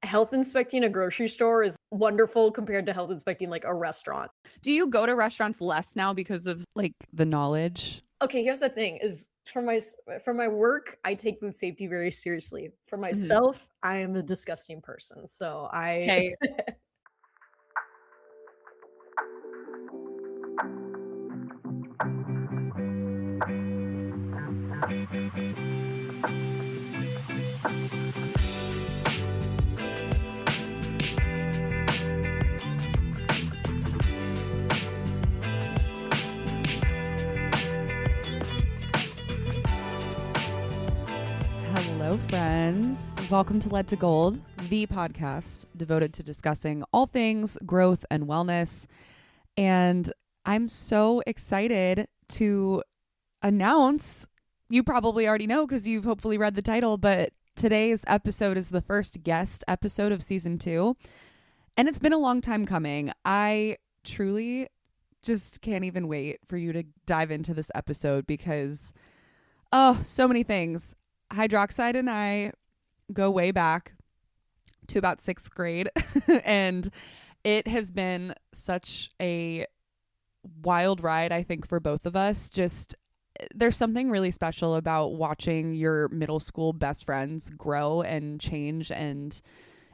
health inspecting a grocery store is wonderful compared to health inspecting like a restaurant. Do you go to restaurants less now because of like the knowledge? Okay, here's the thing is for my work, I take food safety very seriously. For Mhm. myself, I am a disgusting person. So I Okay. Hello, friends. Welcome to Lead to Gold, the podcast devoted to discussing all things growth and wellness. And I'm so excited to announce, you probably already know because you've hopefully read the title, but today's episode is the first guest episode of season 2. And it's been a long time coming. I truly just can't even wait for you to dive into this episode because, oh, so many things. Hydroxide and I go way back to about 6th grade, and it has been such a wild ride, I think, for both of us. Just there's something really special about watching your middle school best friends grow and change and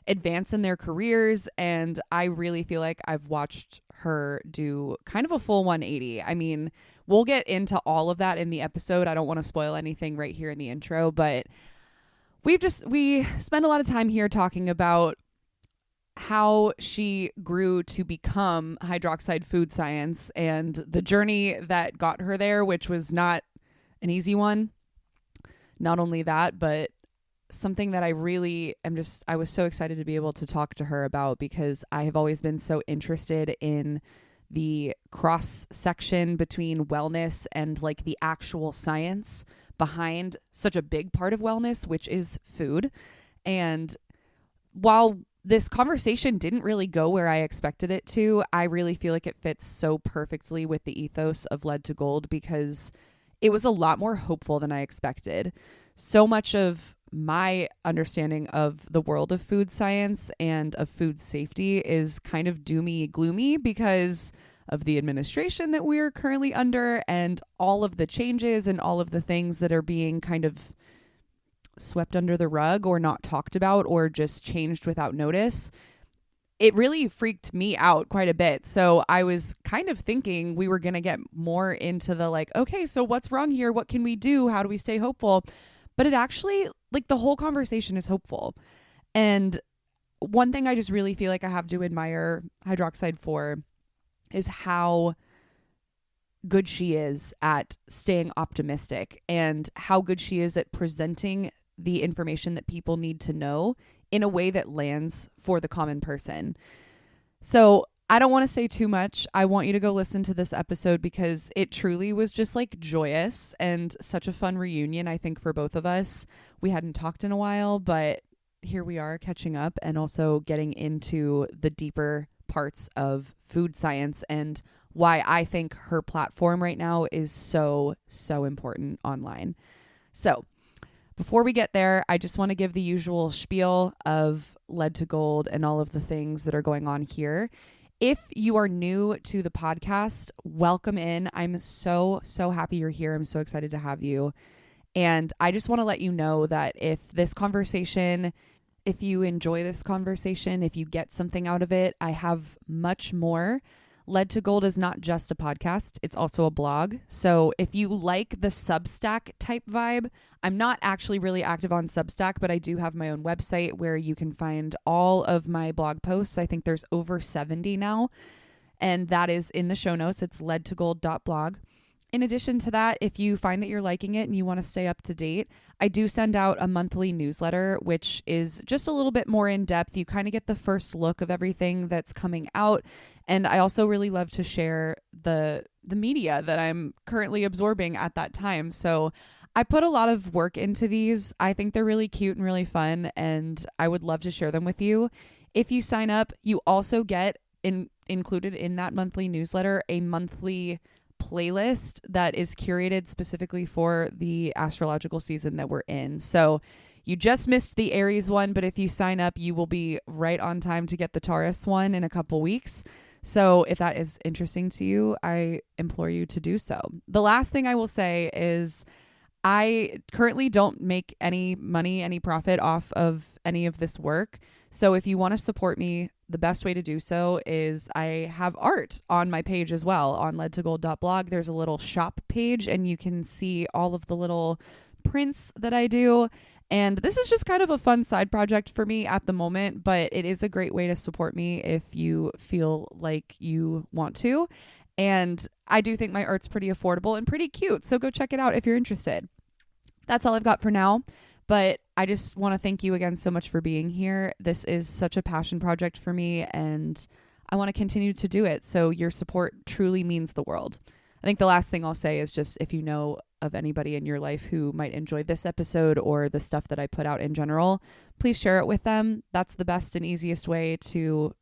advance in their careers. And I really feel like I've watched her do kind of a full 180. I mean, we'll get into all of that in the episode. I don't want to spoil anything right here in the intro, but we spend a lot of time here talking about how she grew to become Hydroxide Food Science and the journey that got her there, which was not an easy one. Not only that, but something that I was so excited to be able to talk to her about because I have always been so interested in the cross section between wellness and like the actual science behind such a big part of wellness, which is food. And while this conversation didn't really go where I expected it to, I really feel like it fits so perfectly with the ethos of Lead to Gold because it was a lot more hopeful than I expected. So much of my understanding of the world of food science and of food safety is kind of doomy gloomy because of the administration that we're currently under and all of the changes and all of the things that are being kind of swept under the rug or not talked about or just changed without notice. It really freaked me out quite a bit. So I was kind of thinking we were going to get more into the like, okay, so what's wrong here? What can we do? How do we stay hopeful? But it actually, like, the whole conversation is hopeful. And one thing I just really feel like I have to admire Hydroxide for is how good she is at staying optimistic and how good she is at presenting the information that people need to know in a way that lands for the common person. So I don't want to say too much. I want you to go listen to this episode because it truly was just like joyous and such a fun reunion, I think, for both of us. We hadn't talked in a while, but here we are catching up and also getting into the deeper parts of food science and why I think her platform right now is so, so important online. So before we get there, I just want to give the usual spiel of Lead to Gold and all of the things that are going on here. If you are new to the podcast, welcome in. I'm so, so happy you're here. I'm so excited to have you. And I just want to let you know that if you enjoy this conversation, if you get something out of it, I have much more. Lead to Gold is not just a podcast. It's also a blog. So if you like the Substack type vibe, I'm not actually really active on Substack, but I do have my own website where you can find all of my blog posts. I think there's over 70 now, and that is in the show notes. It's leadtogold.blog. In addition to that, if you find that you're liking it and you want to stay up to date, I do send out a monthly newsletter, which is just a little bit more in depth. You kind of get the first look of everything that's coming out. And I also really love to share the media that I'm currently absorbing at that time. So I put a lot of work into these. I think they're really cute and really fun, and I would love to share them with you. If you sign up, you also get included in that monthly newsletter a monthly playlist that is curated specifically for the astrological season that we're in. So You just missed the Aries one, but if you sign up, you will be right on time to get the Taurus one in a couple weeks. So if that is interesting to you, I implore you to do so. The last thing I will say is I currently don't make any money, any profit off of any of this work. So if you want to support me, the best way to do so is I have art on my page as well on leadtogold.blog. There's a little shop page and you can see all of the little prints that I do. And this is just kind of a fun side project for me at the moment, but it is a great way to support me if you feel like you want to. And I do think my art's pretty affordable and pretty cute. So go check it out if you're interested. That's all I've got for now. But I just want to thank you again so much for being here. This is such a passion project for me, and I want to continue to do it. So your support truly means the world. I think the last thing I'll say is just if you know of anybody in your life who might enjoy this episode or the stuff that I put out in general, please share it with them. That's the best and easiest way to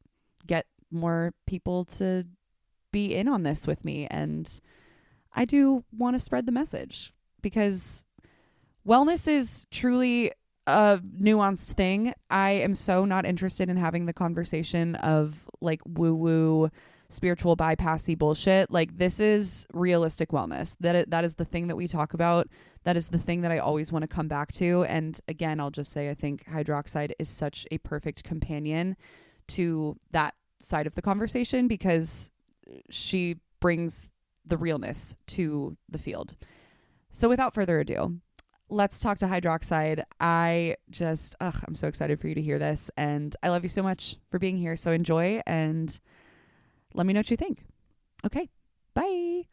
get more people to be in on this with me. And I do want to spread the message because wellness is truly a nuanced thing. I am so not interested in having the conversation of like woo-woo spiritual bypassy bullshit. Like this is realistic wellness. That is the thing that we talk about. That is the thing that I always want to come back to. And again, I'll just say I think Hydroxide is such a perfect companion to that side of the conversation because she brings the realness to the field. So without further ado, let's talk to Hydroxide. I'm so excited for you to hear this. And I love you so much for being here. So enjoy and let me know what you think. Okay, bye.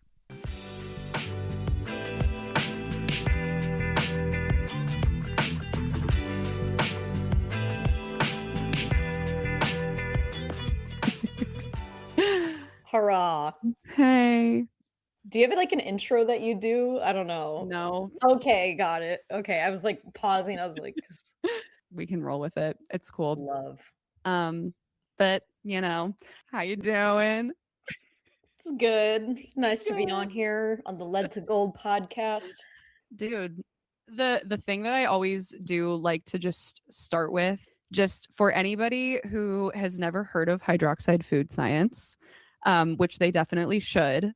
Hurrah. Hey. Do you have like an intro that you do? I don't know. No. Okay, got it. Okay, I was like pausing. I was like, We can roll with it. It's cool. love. But you know, how you doing? It's good. Nice to be on here on the Lead to Gold podcast. Dude, the thing that I always do like to just start with, just for anybody who has never heard of hydroxide food science, which they definitely should,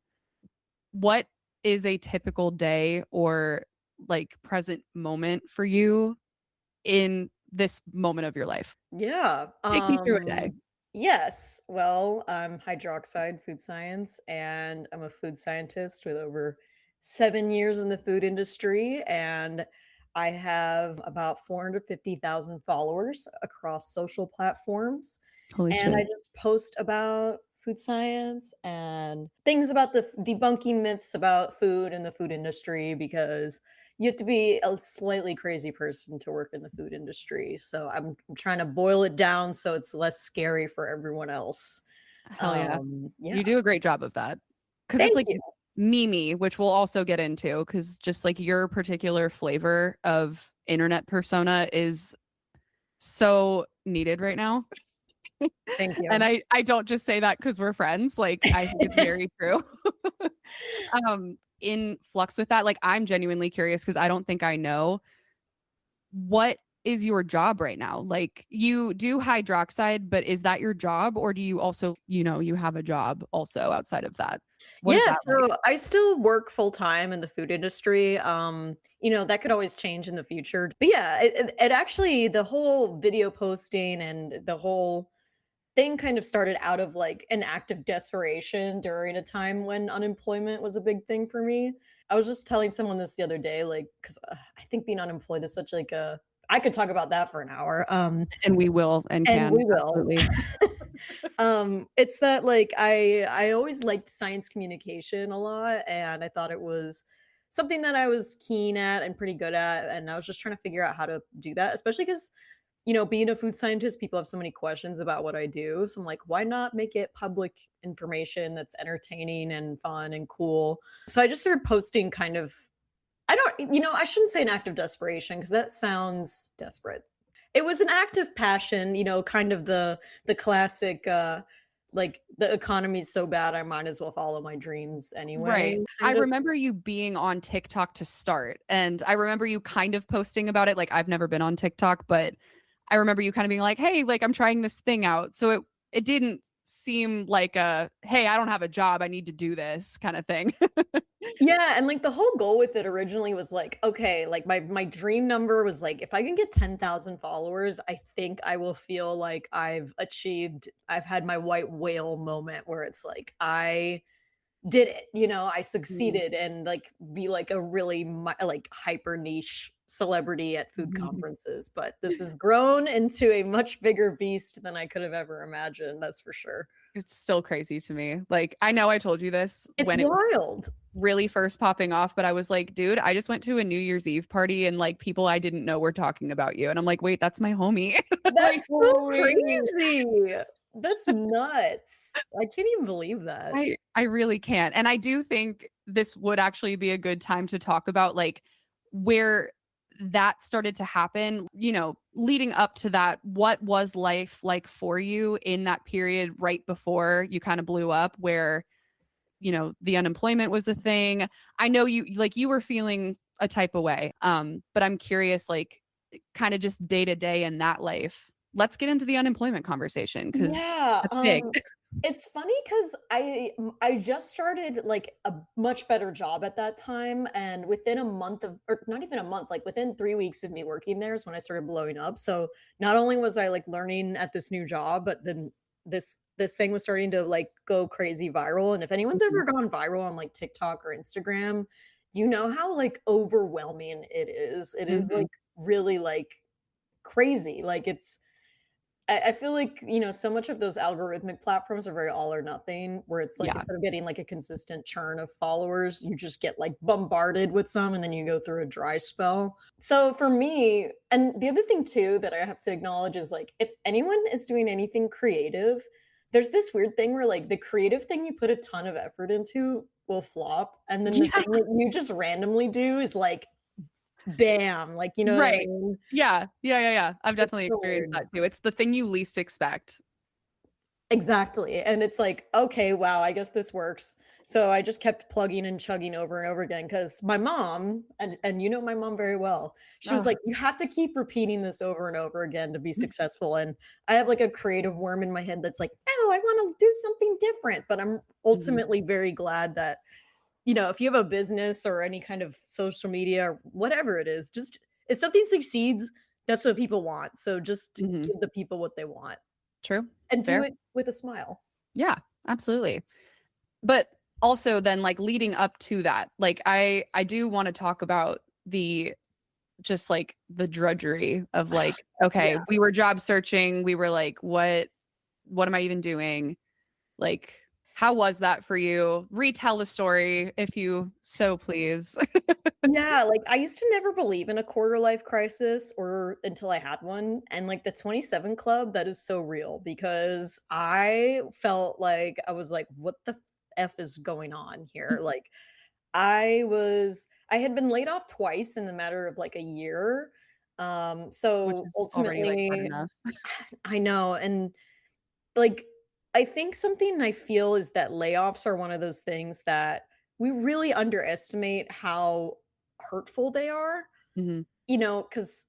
what is a typical day or like present moment for you in this moment of your life? Yeah. Take me through a day. Yes. Well, I'm Hydroxide Food Science, and I'm a food scientist with over 7 years in the food industry. And I have about 450,000 followers across social platforms. Holy And I shit. just post about food science and things about the debunking myths about food and the food industry because you have to be a slightly crazy person to work in the food industry. So I'm trying to boil it down so it's less scary for everyone else. Hell yeah. Yeah. You do a great job of that. Because it's Thank like you. Mimi, which we'll also get into, because just like your particular flavor of internet persona is so needed right now. Thank you. And I don't just say that because we're friends. Like I think it's very true. In flux with that, like I'm genuinely curious because I don't think I know what is your job right now. Like you do hydroxide, but is that your job, or do you also, you have a job also outside of that? What is Yeah, that so like? I still work full time in the food industry. That could always change in the future. But yeah, it actually the whole video posting and the whole thing kind of started out of like an act of desperation during a time when unemployment was a big thing for me. I was just telling someone this the other day, like, because I think being unemployed is such like a I could talk about that for an hour. And we will and And can we will. absolutely. It's that like I always liked science communication a lot, and I thought it was something that I was keen at and pretty good at, and I was just trying to figure out how to do that, especially because being a food scientist, people have so many questions about what I do. So I'm like, why not make it public information that's entertaining and fun and cool? So I just started posting kind of I shouldn't say an act of desperation because that sounds desperate. It was an act of passion, kind of the classic like the economy's so bad, I might as well follow my dreams Right. anyway, I kind of. remember you being on TikTok to start, and I remember you kind of posting about it. Like, I've never been on TikTok, but I remember you kind of being like, "Hey, like I'm trying this thing out." So it didn't seem like a, "Hey, I don't have a job. I need to do this" kind of thing. Yeah, and, like, the whole goal with it originally was, like, okay, like, my dream number was, like, if I can get 10,000 followers, I think I will feel like I've had my white whale moment where it's like, I did it, I Mhm. succeeded and, like, be, like, a really like, hyper niche celebrity at food conferences, but this has grown into a much bigger beast than I could have ever imagined, that's for sure. It's still crazy to me. Like, I know I told you this It's when it was wild. really first popping off, but I was like, "Dude, I just went to a New Year's Eve party and, like, people I didn't know were talking about you." And I'm like, "Wait, that's my homie." Like, That's so wait. crazy. That's nuts. I can't even believe that. I really can't. And I do think this would actually be a good time to talk about, like, where that started to happen, leading up to that. What was life like for you in that period right before you kind of blew up, where, the unemployment was a thing? I know you were feeling a type of way. But I'm curious, like, kind of just day to day in that life. Let's get into the unemployment conversation because Yeah, that's big. it's funny because I just started, like, a much better job at that time, and within a month of or not even a month, like, within 3 weeks of me working there is when I started blowing up, so, not only was I, like, learning at this new job, but then this thing was starting to, like, go crazy viral, and if anyone's Mhm, ever gone viral on, like, TikTok or Instagram, you know how, like, overwhelming it is. It is, mhm. like, really, like, crazy, like, I feel like, so much of those algorithmic platforms are very all or nothing, where it's like Yeah. instead of getting like a consistent churn of followers, you just get like bombarded with some and then you go through a dry spell. So for me, and the other thing too that I have to acknowledge is like if anyone is doing anything creative, there's this weird thing where like the creative thing you put a ton of effort into will flop. And then the Yeah, thing that you just randomly do is like bam, like you know what I right. mean? Yeah. Yeah, yeah, yeah. I've It's definitely so experienced weird. that too. It's the thing you least expect. Exactly, and it's like, "Okay, wow, I guess this works." So I just kept plugging and chugging over and over again because my mom and you know my mom very well, she was Ugh. like, "You have to keep repeating this over and over again to be successful," and I have, like, a creative worm in my head that's like, "No, I wanna do something different," but I'm Mhm, ultimately very glad that, if you have a business or any kind of social media or whatever it is, just if something succeeds, that's what people want, so just mhm. give the people what they want True. and do Fair. it with a smile. Yeah, absolutely. But also then, like, leading up to that, like, I do wanna talk about the just, like, the drudgery of, like, okay, Yeah. we were job searching, we were like, "What am I even doing?" Like, how was that for you? Retell the story if you so please. Yeah, like, I used to never believe in a quarter life crisis or until I had one, and, like, the 27 Club, that is so real because I felt like I was like, "What the F is going on here?" Like, I had been laid off twice in the matter of, like, a year, Which so is already, like, hard ultimately enough. I know, and, like, I think something I feel is that layoffs are one of those things that we really underestimate how hurtful they are, Mhm, because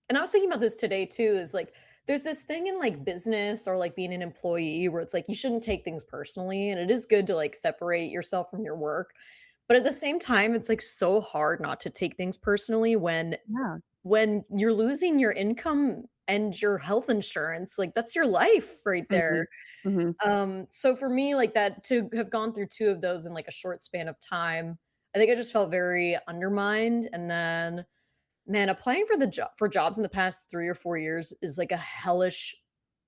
and I was thinking about this today too, is like there's this thing in like business or like being an employee where it's like you shouldn't take things personally and it is good to like separate yourself from your work. But at the same time, it's like so hard not to take things personally yeah. when you're losing your income and your health insurance, like that's your life right Mhm, there. mhm. So for me, like that to have gone through 2 of those in like a short span of time, I think I just felt very undermined. And then, man, applying for the job for jobs in the past 3 or 4 years is like a hellish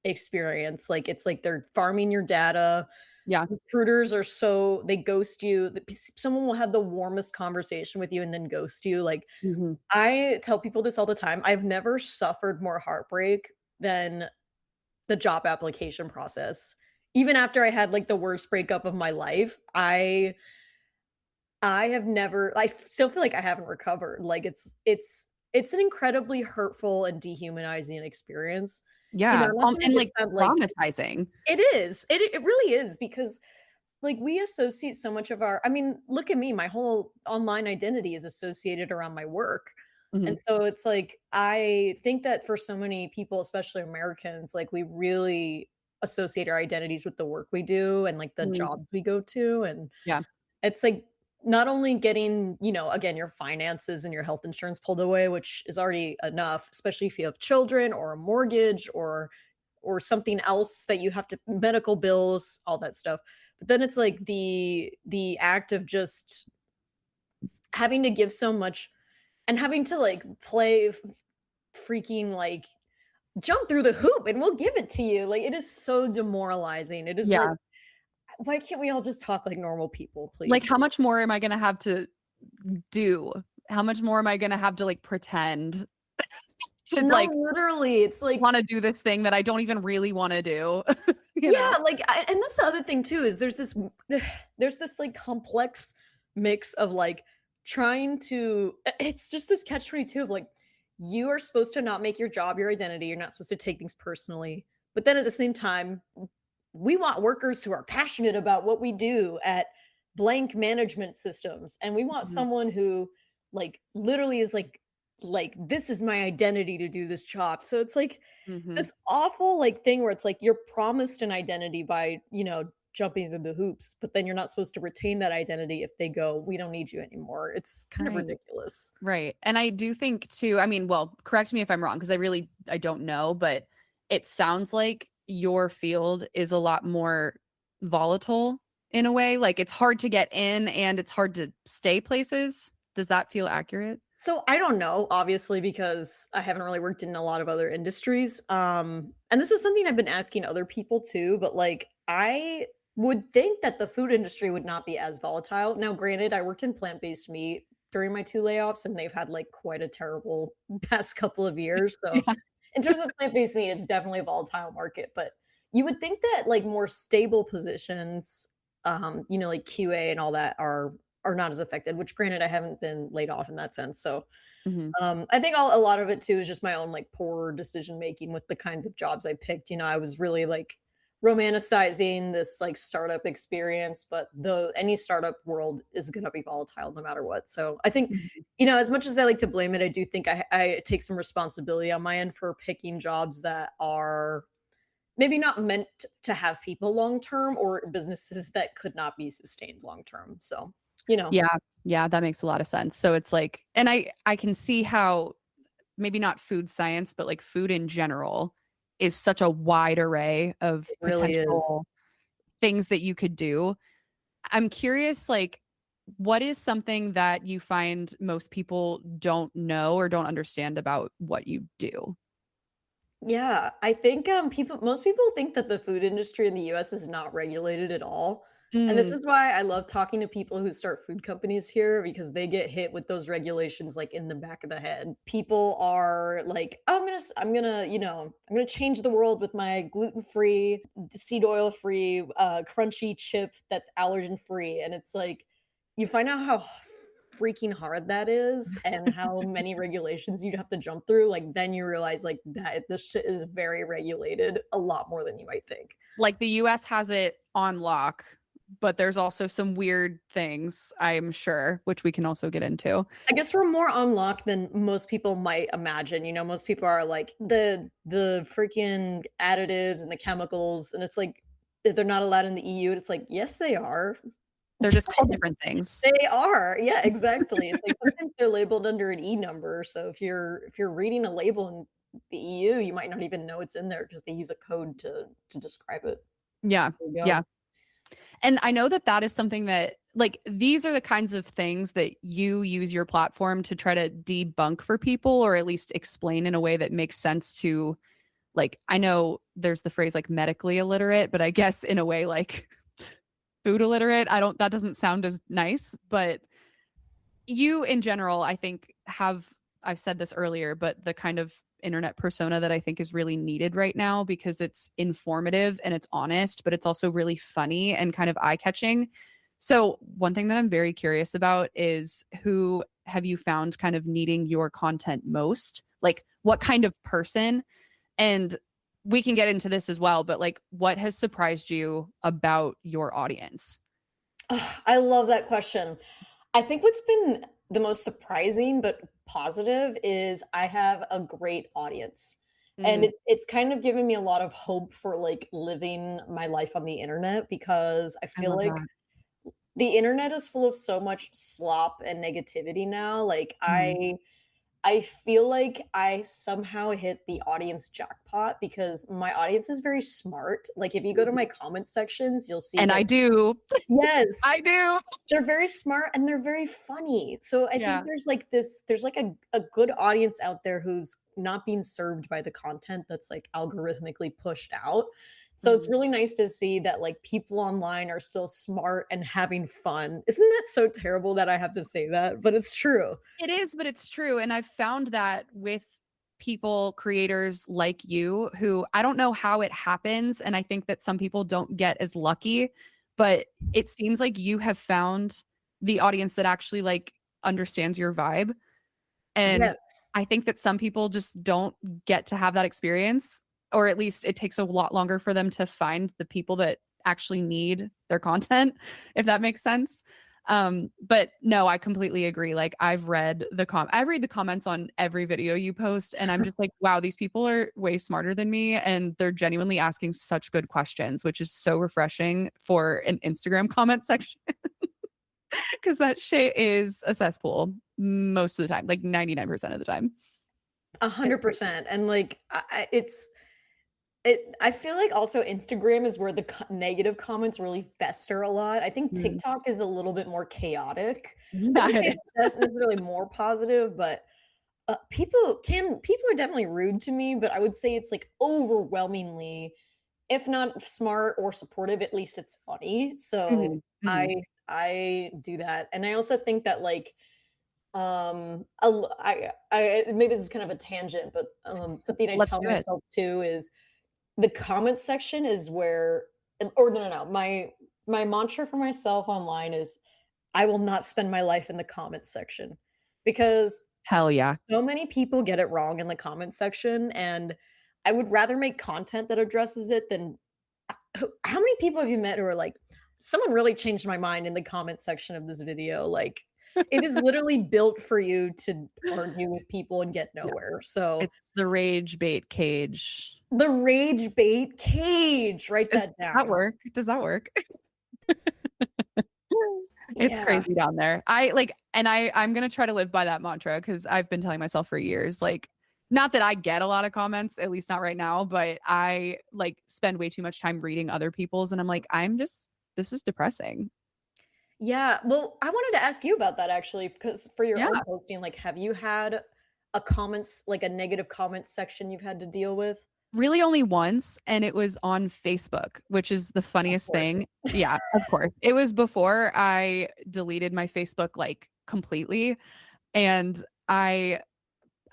experience. Like it's like they're farming your data. Yeah. Recruiters are so they ghost you. Someone will have the warmest conversation with you and then ghost you. Like Mhm. I tell people this all the time. I've never suffered more heartbreak than the job application process. Even after I had, like, the worst breakup of my life, I have never I still feel like I haven't recovered, like, it's an incredibly hurtful and dehumanizing experience, Yeah. Not to make And it like sound like traumatizing. it is. It really is because like we associate so much of our I mean, look at me, my whole online identity is associated around my work. And Mhm. so it's like I think that for so many people, especially Americans, like we really associate our identities with the work we do and like the Mhm. jobs we go to. And Yeah. it's like not only getting, again, your finances and your health insurance pulled away, which is already enough, especially if you have children or a mortgage or something else that you have to medical bills, all that stuff. But then it's like the act of just having to give so much and having to like play freaking like jump through the hoop and we'll give it to you. Like it is so demoralizing. It is like Yeah. why can't we all just talk like normal people, Like, please? how much more am I gonna have to do? How much more am I gonna have to, like, pretend to, No, like, literally, it's like wanna do this thing that I don't even really wanna do, you know? yeah, like, and that's the other thing too is there's this like complex mix of like trying to it's just this catch 22 of like you are supposed to not make your job your identity. You're not supposed to take things personally. But then at the same time, we want workers who are passionate about what we do at blank management systems. And we want Mhm, someone who like literally is like this is my identity to do this job. So it's like mhm. this awful, like, thing where it's like you're promised an identity by, jumping through the hoops, but then you're not supposed to retain that identity if they go, "We don't need you anymore." It's kind of Right, ridiculous. right, and I do think too, I mean, well, correct me if I'm wrong, because I don't know, but it sounds like your field is a lot more volatile in a way, like, it's hard to get in and it's hard to stay places. Does that feel accurate? So, I don't know, obviously, because I haven't really worked in a lot of other industries, and this is something I've been asking other people too, but, like, I would think that the food industry would not be as volatile. Now, granted, I worked in plant-based meat during my 2 layoffs, and they've had, like, quite a terrible past couple of years, so Yeah. in terms of plant-based meat, it's definitely a volatile market, but you would think that, like, more stable positions, like QA and all that are not as affected, which granted I haven't been laid off in that sense. So, Mhm. I think a lot of it too is just my own like poor decision making with the kinds of jobs I picked. I was really like romanticizing this like startup experience, but the any startup world is going to be volatile no matter what. So I think, Mhm. as much as I like to blame it, I do think I take some responsibility on my end for picking jobs that are maybe not meant to have people long term or businesses that could not be sustained long term. So, you know. Yeah, yeah, that makes a lot of sense. So it's like, and I can see how maybe not food science, but like food in general is such a wide array of It really is. potential things that you could do. I'm curious, like, what is something that you find most people don't know or don't understand about what you do? Yeah, I think, most people think that the food industry in the US is not regulated at all, and this Mm, is why I love talking to people who start food companies here because they get hit with those regulations, like, in the back of the head. People are like, "Oh, I'm gonna change the world with my gluten-free, seed oil-free, crunchy chip that's allergen-free," and it's like, you find out how freaking hard that is and how many regulations you'd have to jump through, like, then you realize, like, that this shit is very regulated a lot more than you might think. like the US has it on lock, but there's also some weird things, I'm sure, which we can also get into. I guess we're more on lock than most people might imagine. Most people are like, the freaking additives and the chemicals, and it's like, if they're not allowed in the EU, and it's like, "Yes, they are." They're just called different things. They are. Yeah, exactly. It's like sometimes they're labeled under an E number, so if you're reading a label in the EU, you might not even know it's in there because they use a code to describe it. Yeah, There you yeah. go. And I know that that is something that like, these are the kinds of things that you use your platform to try to debunk for people or at least explain in a way that makes sense to, like, I know there's the phrase, like, medically illiterate, but I guess in a way, like, food illiterate, I don't that doesn't sound as nice, but you in general, I think, have I've said this earlier, but the kind of internet persona that I think is really needed right now because it's informative and it's honest, but it's also really funny and kind of eye-catching. So, one thing that I'm very curious about is who have you found kind of needing your content most? Like, what kind of person? And we can get into this as well, but like what has surprised you about your audience? Ugh, I love that question. I think what's been the most surprising but positive is I have a great audience. And Mm, it's kind of given me a lot of hope for like living my life on the internet because I I feel love like that. the internet is full of so much slop and negativity now. Like Mhm. I feel like I somehow hit the audience jackpot because my audience is very smart. Like if you go to my comment sections, you'll see And that I do. yes, I do. they're very smart and they're very funny. So I think Yeah. there's like a good audience out there who's not being served by the content that's like algorithmically pushed out. So it's Mhm. really nice to see that like people online are still smart and having fun. Isn't that so terrible that I have to say that? But it's true. It is, but it's true. And I've found that with people, creators like you, who I don't know how it happens. And I think that some people don't get as lucky, but it seems like you have found the audience that actually like understands your vibe. And Yes. I think that some people just don't get to have that experience, or at least it takes a lot longer for them to find the people that actually need their content, if that makes sense. But no, I completely agree. Like I read the comments on every video you post, and I'm just like, wow, these people are way smarter than me, and they're genuinely asking such good questions, which is so refreshing for an Instagram comment section because that shit is a cesspool most of the time, like 99% of the time. It's crazy. 100%. And like I feel like also Instagram is where the negative comments really fester a lot. I think Mm. TikTok is a little bit more chaotic. I Yeah, wouldn't it say is. it's necessarily more positive, but people are definitely rude to me, but I would say it's like overwhelmingly, if not smart or supportive, at least it's funny. So Mhm, mhm. I do that, and I also think that like a l I maybe this is kind of a tangent, but something I Let's tell do it. myself too is the comment section is where or no, my mantra for myself online is, "I will not spend my life in the comment section," because Hell yeah. so many people get it wrong in the comment section, and I would rather make content that addresses it than how many people have you met who are like, "Someone really changed my mind in the comment section of this video," like, it is literally built for you to argue with people and get nowhere, Yes. so It's the rage bait cage. the rage bait cage, write Does that that down. work? Does that work? It's Yeah. crazy down there. I'm gonna try to live by that mantra because I've been telling myself for years, like, not that I get a lot of comments, at least not right now, but I like spend way too much time reading other people's, and I'm like, this is depressing. Yeah, well, I wanted to ask you about that actually, because for your Yeah. own posting, like, have you had a comments like a negative comments section you've had to deal with? Really only once, and it was on Facebook, which is the Of funniest course. thing. Yeah, of course. It was before I deleted my Facebook, like, completely, and I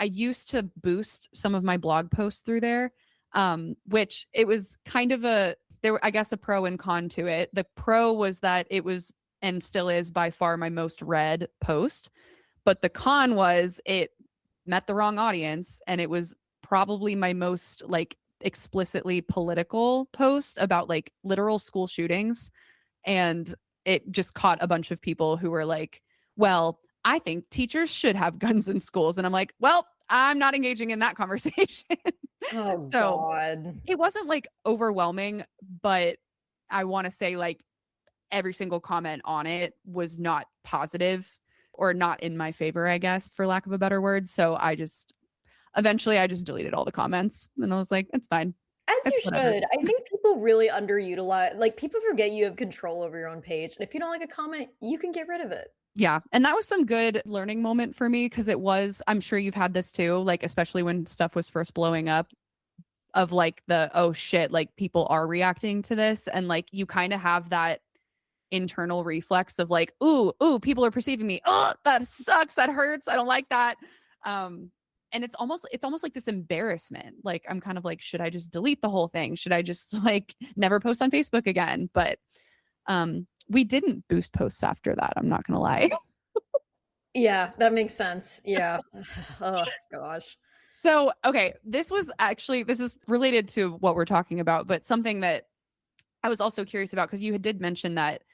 used to boost some of my blog posts through there, which it was kind of I guess, a pro and con to it. The pro was that it was and still is by far my most read post, but the con was it met the wrong audience, and it was probably my most, like, explicitly political post about, like, literal school shootings, and it just caught a bunch of people who were like, "Well, I think teachers should have guns in schools." And I'm like, "Well, I'm not engaging in that conversation." Oh So, god. it wasn't, like, overwhelming, but I wanna say, like, every single comment on it was not positive or not in my favor, I guess, for lack of a better word. So I just deleted all the comments and I was like, it's fine. As It's you whatever. should. I think people really underutilize like, people forget you have control over your own page, and if you don't like a comment, you can get rid of it. Yeah. And that was some good learning moment for me because I'm sure you've had this too, like, especially when stuff was first blowing up of like oh shit, like people are reacting to this. And like you kind of have that internal reflex of like, ooh, people are perceiving me. Oh, that sucks. That hurts. I don't like that. Um, and it's almost like this embarrassment. Like I'm kind of like, should I just delete the whole thing? Should I just like never post on Facebook again? But we didn't boost posts after that. I'm not gonna lie. Yeah, that makes sense. Yeah. Oh gosh. So, okay, this is related to what we're talking about, but something that I was also curious about because you did mention that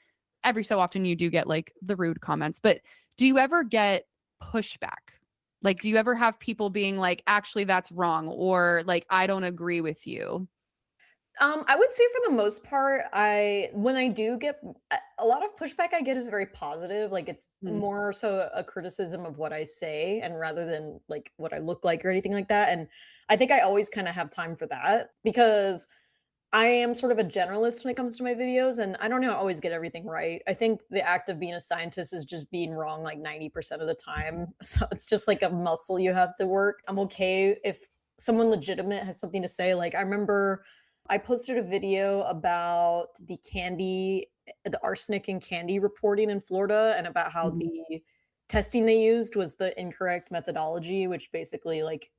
every so often you do get like the rude comments, but do you ever get pushback? Like, do you ever have people being like, actually, that's wrong, or like, I don't agree with you? I would say for the most part, I when I do get a lot of pushback I get is very positive. Like it's Mm, more so a criticism of what I say and rather than like what I look like or anything like that. And I think I always kind of have time for that because I am sort of a generalist when it comes to my videos and I don't always get everything right. I think the act of being a scientist is just being wrong like 90% of the time. So it's just like a muscle you have to work. I'm okay if someone legitimate has something to say. Like I remember I posted a video about the arsenic in candy reporting in Florida and about how mhm, the testing they used was the incorrect methodology, which basically like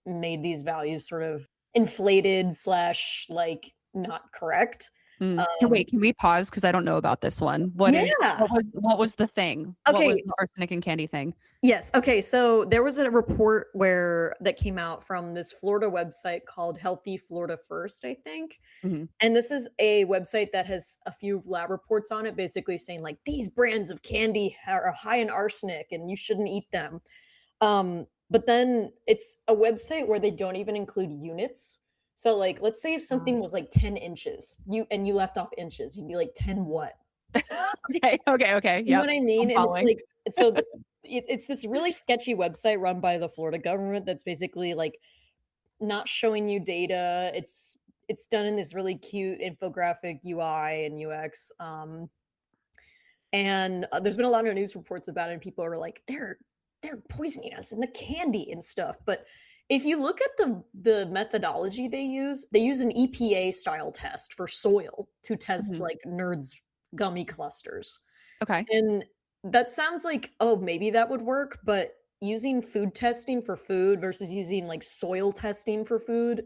made these values sort of inflated slash like not correct. mm. Um, Can we pause? Because I don't know about this one. yeah. What was the thing? What was Okay. the arsenic and candy thing? Yes. Okay. So there was a report that came out from this Florida website called Healthy Florida First, I think. Mhm. And this is a website that has a few lab reports on it, basically saying like these brands of candy are high in arsenic and you shouldn't eat them. But then it's a website where they don't even include units. So like let's say if something was like 10 inches, you left off inches, you'd be like 10 what? Okay, okay, okay. You know Yep. what I mean? I'm And it's following. like so it's this really sketchy website run by the Florida government that's basically like not showing you data. It's done in this really cute infographic UI and UX. And there's been a lot of news reports about it, and people are like, they're poisoning us in the candy and stuff. But if you look at the methodology they use an EPA style test for soil to test Mhm. like nerds gummy clusters. Okay. And that sounds like, oh, maybe that would work, but using food testing for food versus using like soil testing for food,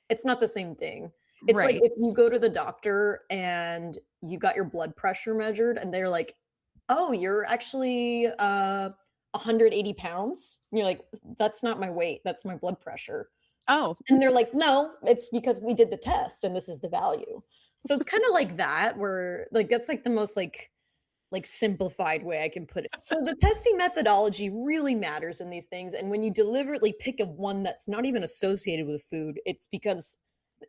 it's not the same thing. It's like Right. if you go to the doctor and you got your blood pressure measured and they're like, "Oh, you're actually 180 pounds." And you're like, "That's not my weight, that's my blood pressure." Oh, And they're like, "No, it's because we did the test and this is the value." So it's kind of like that where like that's like the most like simplified way I can put it. So the testing methodology really matters in these things. And when you deliberately pick a one that's not even associated with food, it's because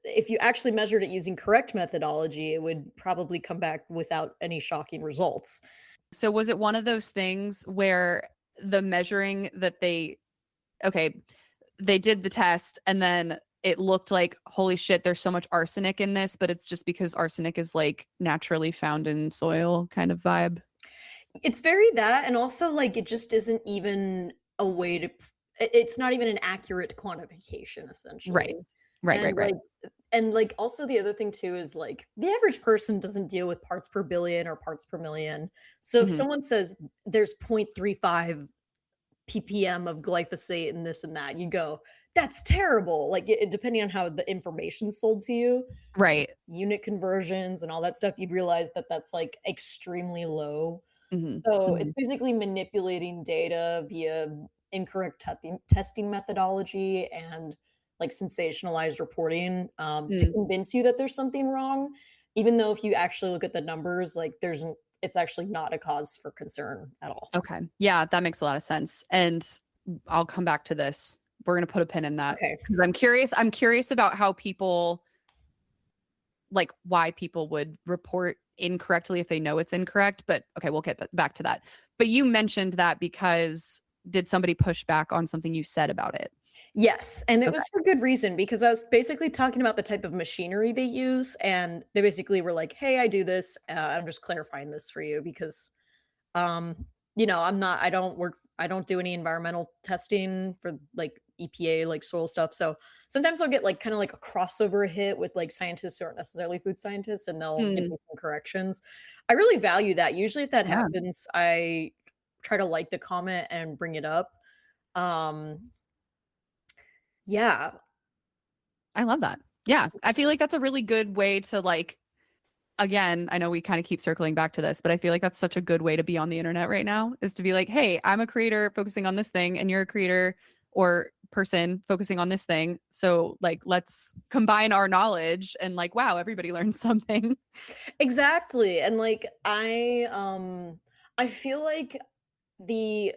if you actually measured it using correct methodology, it would probably come back without any shocking results. so was it one of those things where the measuring that okay, they did the test and then it looked like, holy shit, there's so much arsenic in this, but it's just because arsenic is like naturally found in soil kind of vibe? It's very that, and also like it just isn't even a way to it's not even an accurate quantification essentially. Right. Right, And right, right. also the other thing too is like the average person doesn't deal with parts per billion or parts per million. So if Mhm. someone says there's 0.35 ppm of glyphosate and this and that, you go, that's terrible. Like depending on how the information's sold to you, Right. unit conversions and all that stuff, you'd realize that that's like extremely low. Mhm. So it's Mhm. basically manipulating data via incorrect testing methodology and like sensationalized reporting to Mm. convince you that there's something wrong, even though if you actually look at the numbers, like it's actually not a cause for concern at all. Okay. Yeah, that makes a lot of sense. And I'll come back to this. We're going to put a pin in that Okay. because I'm curious about how people like why people would report incorrectly if they know it's incorrect, but okay, we'll get back to that. But you mentioned that because did somebody push back on something you said about it? Yes, and it Okay. was for good reason because I was basically talking about the type of machinery they use, and they basically were like, "Hey, I do this. I'm just clarifying this for you because Um, I don't do any environmental testing for like EPA, like soil stuff. So sometimes I'll get like kind of like a crossover hit with like scientists who aren't necessarily food scientists and they'll give Mm, me some corrections. I really value that. Usually if that yeah, happens, I try to like the comment and bring it up. Um, yeah. I love that. Yeah, I feel like that's a really good way to like again, I know we kind of keep circling back to this, but I feel like that's such a good way to be on the internet right now is to be like, "Hey, I'm a creator focusing on this thing and you're a creator or person focusing on this thing. So like let's combine our knowledge and like wow, everybody learns something. Exactly, and, like, I feel like the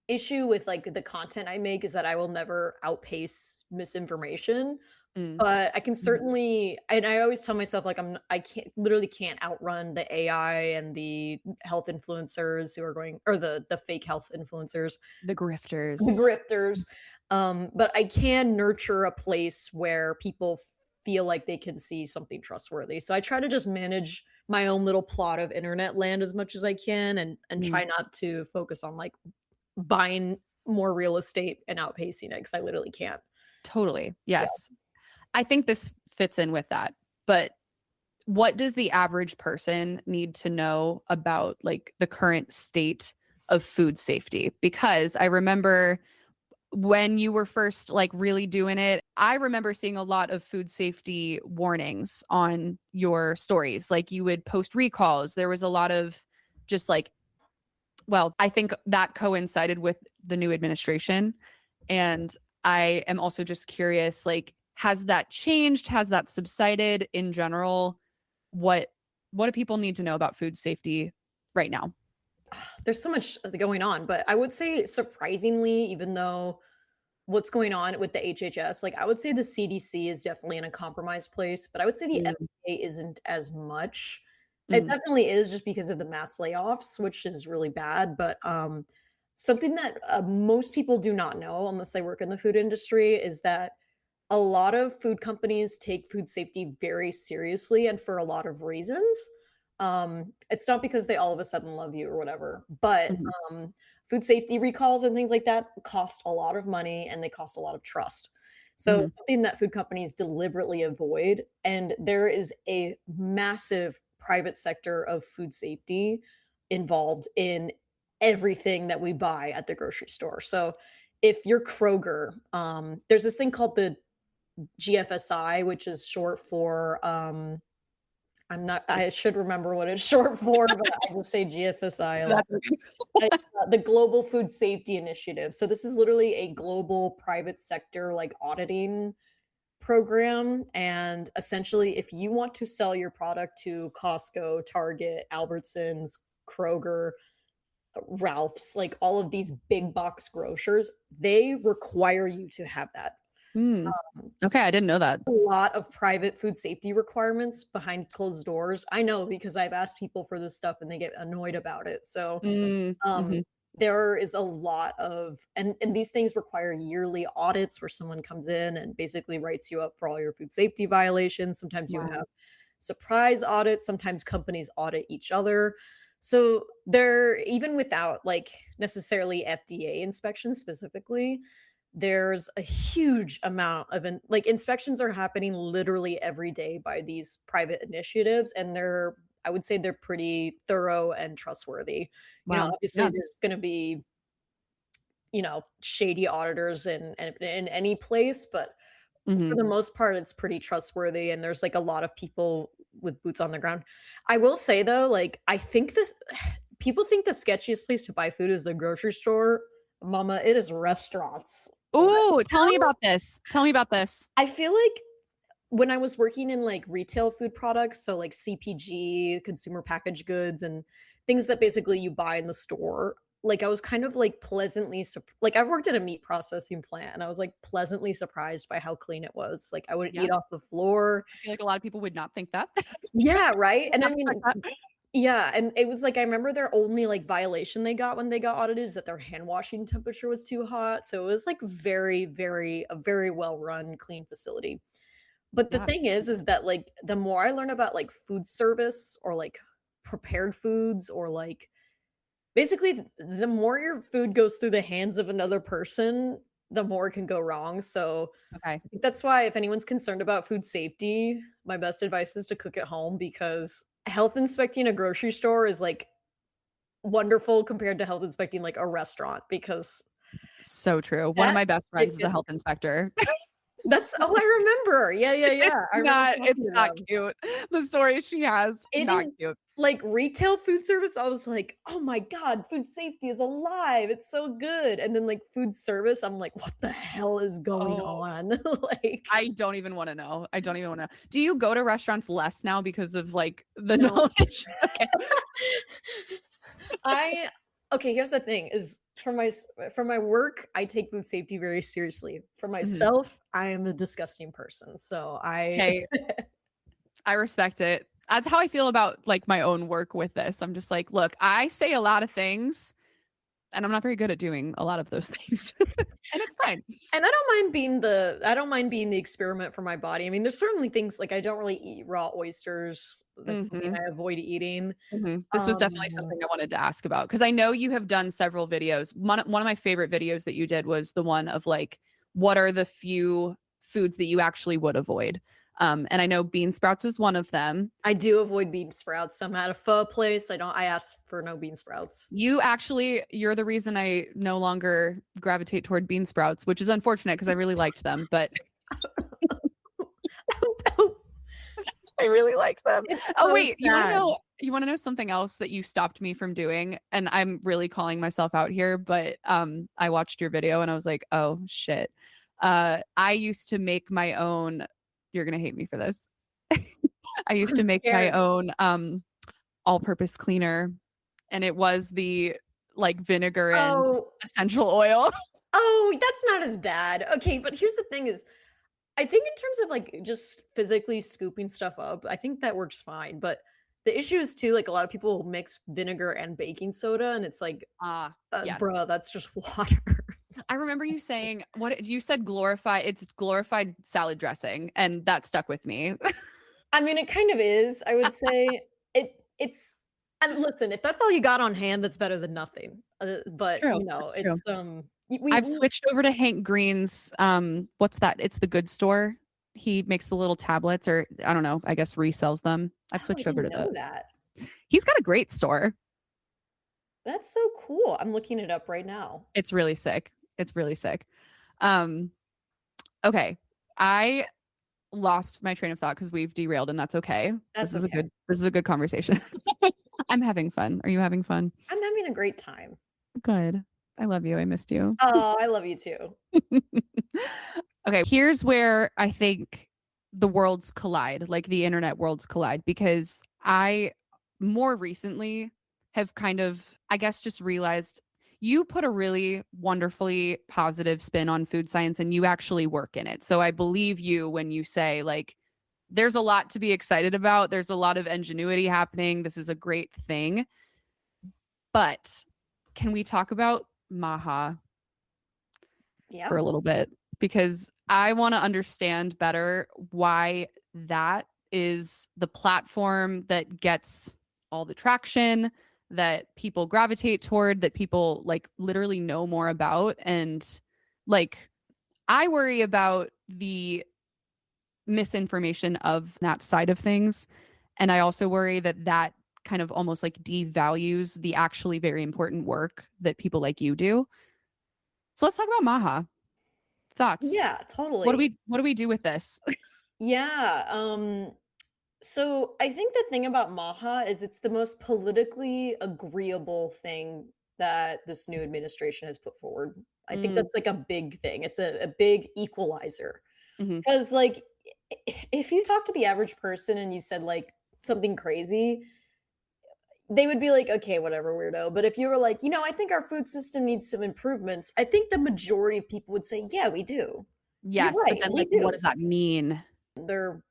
issue with, like, the content I make is that I will never outpace misinformation, Mm, but I can mhm. certainly and I always tell myself, like, I can't literally can't outrun the AI and the health influencers who are going or the fake health influencers, The the grifters. grifters, but I can nurture a place where people feel like they can see something trustworthy. So I try to just manage my own little plot of internet land as much as I can and Mm, try not to focus on, like, buying more real estate and outpacing it because I literally can't. totally. Yeah. Yes. I think this fits in with that. But what does the average person need to know about like the current state of food safety? Because I remember when you were first like really doing it, I remember seeing a lot of food safety warnings on your stories. Like you would post recalls. There was a lot of just like, well, I think that coincided with the new administration. And I am also just curious, like, has that changed? Has that subsided in general? What what do people need to know about food safety right now? There's so much going on, but I would say surprisingly, even though what's going on with the HHS, like, I would say the CDC is definitely in a compromised place, but I would say the Mm, FDA isn't as much. It mhm, definitely is just because of the mass layoffs, which is really bad, but, something that, most people do not know unless they work in the food industry is that a lot of food companies take food safety very seriously and for a lot of reasons. It's not because they all of a sudden love you or whatever, but mhm, food safety recalls and things like that cost a lot of money and they cost a lot of trust. So mhm, something that food companies deliberately avoid, and there is a massive private sector of food safety involved in everything that we buy at the grocery store. So if you're Kroger, there's this thing called the GFSI, which is short for, I should remember what it's short for, but I just say GFSI a lot. That's okay. It's, the Global Food Safety Initiative. So this is literally a global private sector, like, auditing program, and essentially, if you want to sell your product to Costco, Target, Albertsons, Kroger, Ralph's, like, all of these big box grocers, they require you to have that. Mm. Okay, I didn't know that. A lot of private food safety requirements behind closed doors. I know because I've asked people for this stuff and they get annoyed about it. So, Mm, um, mhm, there is a lot of and these things require yearly audits where someone comes in and basically writes you up for all your food safety violations. Sometimes you wow. have surprise audits, sometimes companies audit each other. So, they're even without, like, necessarily FDA inspection specifically, there's a huge amount of inspections are happening literally every day by these private initiatives, and I would say they're pretty thorough and trustworthy. Wow. Obviously, Yeah. there's gonna be, shady auditors in any place, but for Mhm. the most part, it's pretty trustworthy, and there's, like, a lot of people with boots on the ground. I will say, though, like, I think this people think the sketchiest place to buy food is the grocery store. Mama, it is restaurants. Right Ooh, tell me now, about this. Tell me about this. I feel like when I was working in, like, retail food products, so, like, CPG, consumer packaged goods, and things that basically you buy in the store, like, I was kind of, like, I've worked at a meat processing plant, and I was, like, pleasantly surprised by how clean it was. Like, I would Yeah. eat off the floor. I feel like a lot of people would not think that. Yeah, right? Would And I not expect mean that. yeah, and it was, like, I remember their only, like, violation they got when they got audited is that their hand washing temperature was too hot, so it was, like, a very well-run, clean facility. But the Yeah. thing is that, like, the more I learn about, like, food service or, like, prepared foods or, like basically, the more your food goes through the hands of another person, the more it can go wrong, so, Okay. I think that's why if anyone's concerned about food safety, my best advice is to cook at home because health inspecting a grocery store is, like, wonderful compared to health inspecting, like, a restaurant because So true. One of that my best shit friends is a gets health inspector. I remember. Yeah, yeah, yeah. I remember talking It's to not them. cute. The story she has, It not is cute. like retail food service, I was like, "Oh my god, food safety is alive, it's so good." And then, like, food service, I'm like, "What the hell is going Oh, on?" Like, I don't even wanna know. I don't even wanna do you go to restaurants less now because of, like, the no. knowledge? Okay. I Okay, here's the thing is for my work, I take food safety very seriously. For Mhm. myself, I am a disgusting person, so I Hey, I respect it. That's how I feel about, like, my own work with this. I'm just like, "Look, I say a lot of things, and I'm not very good at doing a lot of those things." And it's fine. and I don't mind being the experiment for my body. I mean, there's certainly things like I don't really eat raw oysters. That's something Mhm. I avoid eating. Mhm. This was definitely Um, something I wanted to ask about because I know you have done several videos. One of my favorite videos that you did was the one of, like, what are the few foods that you actually would avoid? And I know bean sprouts is one of them. I do avoid bean sprouts. I'm at a pho place, I ask for no bean sprouts. You're the reason I no longer gravitate toward bean sprouts, which is unfortunate because I really liked them, but I really liked them. It's Oh, so wait, sad. you wanna know something else that you stopped me from doing? And I'm really calling myself out here, but, I watched your video and I was like, "Oh, shit." I used to make my own you're gonna hate me for this. I used to I'm make my scared. own, all-purpose cleaner, and it was the, like, vinegar and Oh, essential oil. that's not as bad. Okay, but here's the thing is, I think in terms of, like, just physically scooping stuff up, I think that works fine, but the issue is too, like, a lot of people mix vinegar and baking soda, and it's like, Ah, yes. bruh, that's just water." I remember you saying what you said it's glorified salad dressing, and that stuck with me. I mean, it kind of is, I would say. It's and listen, if that's all you got on hand, that's better than nothing. It's But, true, you know, it's true. I've we switched over to Hank Green's, what's that? It's the Good Store. He makes the little tablets or I don't know, I guess resells them. I've oh, I switched over didn't to know those. that. He's got a great store. That's so cool. I'm looking it up right now. It's really sick. It's really sick. Um, okay. I lost my train of thought because we've derailed and that's okay. That's okay. This is a good conversation. I'm having fun. Are you having fun? I'm having a great time. Good. I love you. I missed you. Oh, I love you too. Okay, here's where I think the worlds collide, like the internet worlds collide, because I more recently have kind of, I guess, just realized you put a really wonderfully positive spin on food science and you actually work in it. So I believe you when you say, like, there's a lot to be excited about. There's a lot of ingenuity happening. This is a great thing. But can we talk about Maha Yeah. for a little bit? Because I want to understand better why that is the platform that gets all the traction that people gravitate toward, that people like literally know more about. And like, I worry about the misinformation of that side of things. And I also worry that that kind of almost like devalues the actually very important work that people like you do. So let's talk about Maha. Thoughts? Yeah, totally. What do we do with this? Yeah, so I think the thing about Maha is it's the most politically agreeable thing that this new administration has put forward. I think Mm, that's like a big thing. It's a big equalizer. mhm. 'Cause, like, if you talk to the average person and you said, like, something crazy, they would be like, "Okay, whatever, weirdo." But if you were like, I think our food system needs some improvements," I think the majority of people would say, "Yeah, we do. You're Yes, but right, then, we like, what do." does that mean? They're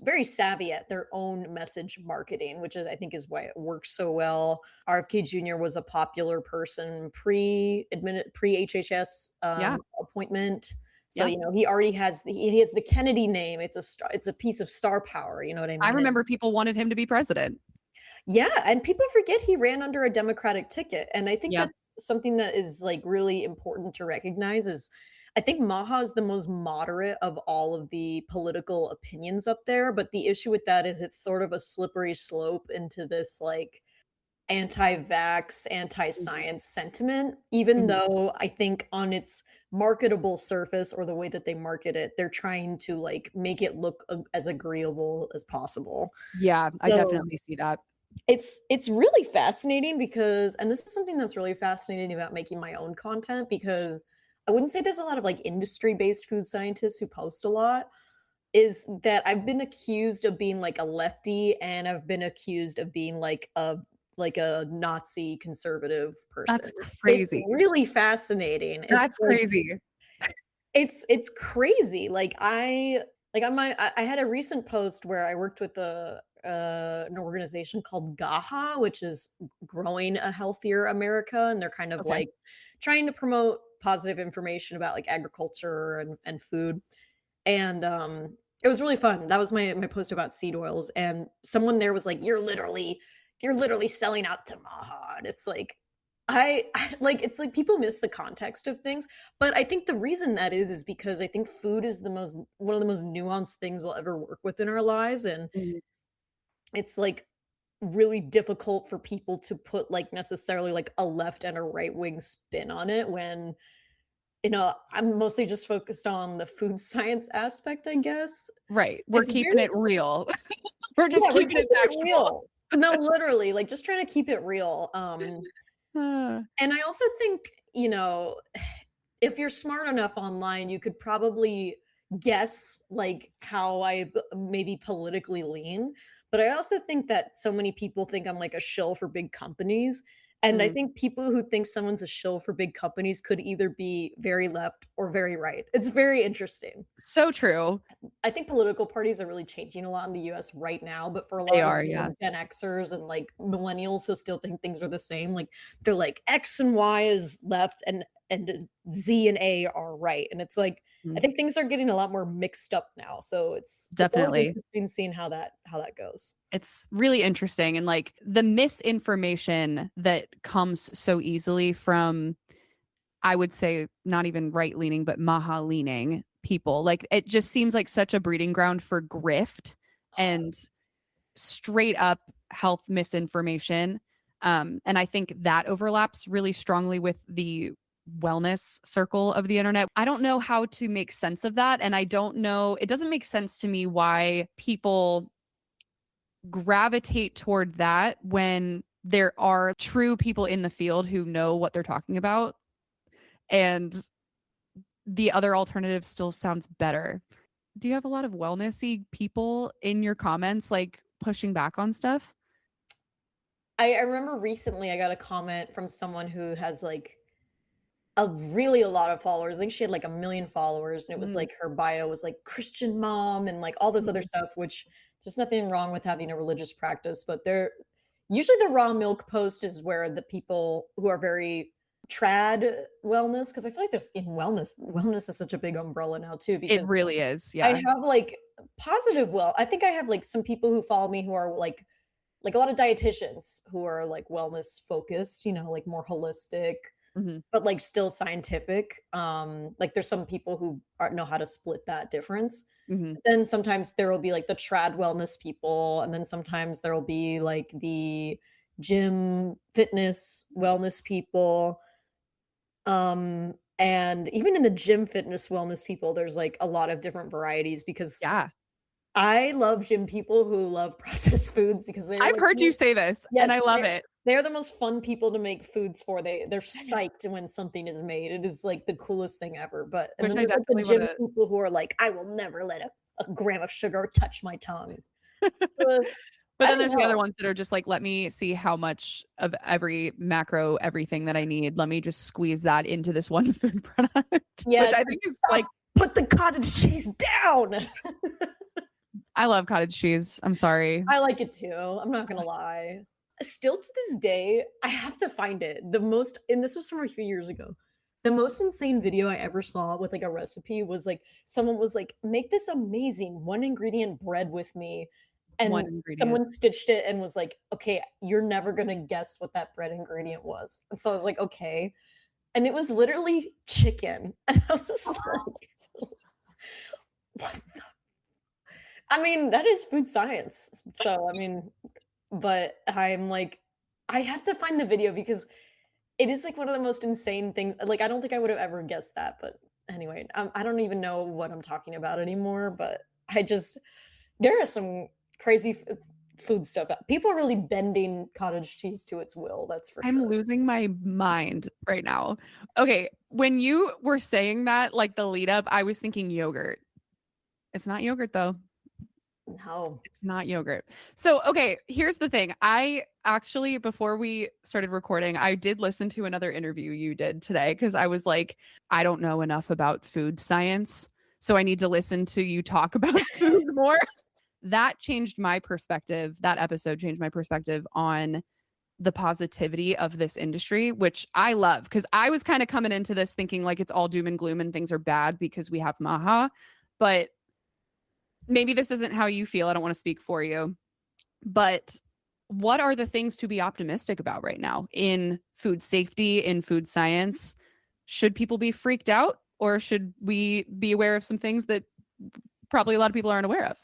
very savvy at their own message marketing, which is I think is why it works so well. RFK Jr. was a popular person pre-HHS, Yeah, appointment. So, yeah. he has the Kennedy name. It's a piece of star power, you know what I I mean? And remember people wanted him to be president. yeah, and people forget he ran under a Democratic ticket, and I think Yep. that's something that is, like, really important to recognize is I think Maha is the most moderate of all of the political opinions up there, but the issue with that is it's sort of a slippery slope into this, like, anti-vax, Mhm. anti-science sentiment, even Mhm. though I think on its marketable surface or the way that they market it, they're trying to, like, make it look a as agreeable as possible. Yeah, I So, definitely see that. it's really fascinating because and this is something that's really fascinating about making my own content because I wouldn't say there's a lot of, like, industry-based food scientists who post a lot, is that I've been accused of being, like, a lefty, and I've been accused of being, like a Nazi conservative person. That's It's crazy. really fascinating. It's That's like crazy. it's crazy. Like, on my I had a recent post where I worked with an organization called GAHA, which is Growing a Healthier America, and they're kind of, Okay. like, trying to promote positive information about, like, agriculture and food. And, it was really fun. That was my post about seed oils, and someone there was like, you're literally selling out to Maha." And it's like, I like, it's like people miss the context of things, but I think the reason that is because I think food is the most one of the most nuanced things we'll ever work with in our lives, and Mhm. it's, like, really difficult for people to put, like, necessarily, like, a left and a right wing spin on it when I'm mostly just focused on the food science aspect, I guess. Right. We're It's keeping very it real. We're just Yeah, we're keeping it keeping it factual. real. No, literally, like, just trying to keep it real, Uh, and I also think, you know, if you're smart enough online, you could probably guess, like, how maybe politically lean, but I also think that so many people think I'm, like, a shill for big companies, and I mm. think people who think someone's a shill for big companies could either be very left or very right. It's very interesting. So true. I think political parties are really changing a lot in the US right now, but for a They lot of are, the yeah. Gen Xers and, like, millennials who still think things are the same, like, they're like, "X and Y is left and Z and A are right," and it's like, I Mm. think things are getting a lot more mixed up now, so it's always Definitely. interesting seeing how that goes. It's really interesting, and, like, the misinformation that comes so easily from, I would say, not even right-leaning, but Maha-leaning people, like, it just seems like such a breeding ground for grift and straight up health misinformation, and I think that overlaps really strongly with the wellness circle of the internet. I don't know how to make sense of that, and I don't know, it doesn't make sense to me why people gravitate toward that when there are true people in the field who know what they're talking about, and the other alternative still sounds better. Do you have a lot of wellnessy people in your comments, like, pushing back on stuff? I remember recently I got a comment from someone who has, like, a lot of followers. I think she had, like, 1,000,000 followers, and it was, Mm, like, her bio was, like, Christian mom and, like, all this other mhm. stuff, which there's nothing wrong with having a religious practice, but they're usually the raw milk post is where the people who are very trad wellness, because I feel like there's in wellness is such a big umbrella now too, It because really is, I yeah. have, like, I think I have, like, some people who follow me who are, like, a lot of dietitians who are, like, wellness focused, like, more holistic, Mhm, but, like, still scientific. Like, there's some people who know how to split that difference. mhm. Then sometimes there will be, like, the trad wellness people, and then sometimes there will be, like, the gym, fitness, wellness people. And even in the gym, fitness, wellness people, there's, like, a lot of different varieties because Yeah. I love gym people who love processed foods because they're, I've like, heard you say this, yes, and I love it. they're the most fun people to make foods for. They're psyched when something is made. It is, like, the coolest thing ever, but and Which then I there's, like, the definitely gym wanna people who are like, "I will never let a gram of sugar touch my tongue." Uh, but I then don't there's the other know. ones that are just like, "Let me see how much of every macro, everything that I need. Let me just squeeze that into this one food product," Yeah, which it's I like, think is "Stop! like, Put the cottage cheese down!" I love cottage cheese. I'm sorry. I like it too, I'm not gonna lie. Still to this day, I have to find it. And this was from a few years ago. The most insane video I ever saw with, like, a recipe was, like, someone was like, "Make this amazing one ingredient bread with me," One and ingredient. someone stitched it and was like, "Okay, you're never gonna guess what that bread ingredient was." And so I was like, "Okay." And it was literally chicken, and I was like, "What?" I mean, that is food science. So, I mean, but I'm like, I have to find the video because it is, like, one of the most insane things like, I don't think I would have ever guessed that, but anyway, I don't even know what I'm talking about anymore, but I just there is some crazy food stuff. People are really bending cottage cheese to its will, that's for I'm sure. losing my mind right now. Okay, when you were saying that, like the lead up, I was thinking yogurt. It's not yogurt though. No. It's not yogurt. So, okay, here's the thing. I actually, before we started recording, I did listen to another interview you did today because I was like, I don't know enough about food science. So I need to listen to you talk about food more. That changed my perspective. That episode changed my perspective on the positivity of this industry, which I love because I was kind of coming into this thinking like it's all doom and gloom and things are bad because we have Maha. But maybe this isn't how you feel. I don't want to speak for you. But what are the things to be optimistic about right now in food safety, in food science? Should people be freaked out or should we be aware of some things that probably a lot of people aren't aware of?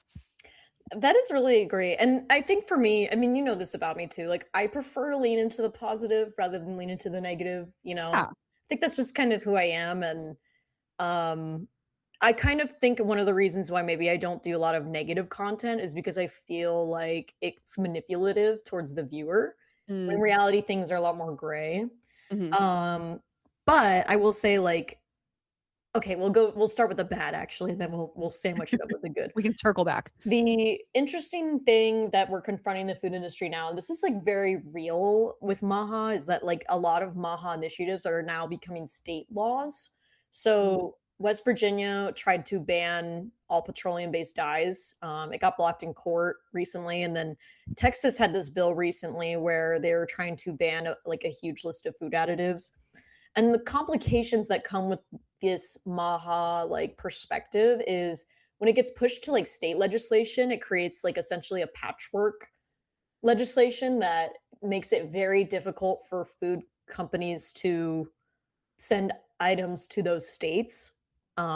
That is really great, and I think for me, I mean, you know this about me too, like, I prefer to lean into the positive rather than lean into the negative, you know? Yeah. I think that's just kind of who I am, and, um, I kind of think one of the reasons why maybe I don't do a lot of negative content is because I feel like it's manipulative towards the viewer, when in Mm, reality, things are a lot more gray. mhm. Um, but I will say, like okay, we'll start with the bad actually, and then we'll sandwich it up with the good. We can circle back. The interesting thing that we're confronting the food industry now, this is like very real with MAHA, is that like a lot of MAHA initiatives are now becoming state laws. Mm, So West Virginia tried to ban all petroleum-based dyes. It got blocked in court recently, and then Texas had this bill recently where they were trying to ban like a huge list of food additives. And the complications that come with this MAHA like perspective is when it gets pushed to like state legislation, it creates like essentially a patchwork legislation that makes it very difficult for food companies to send items to those states.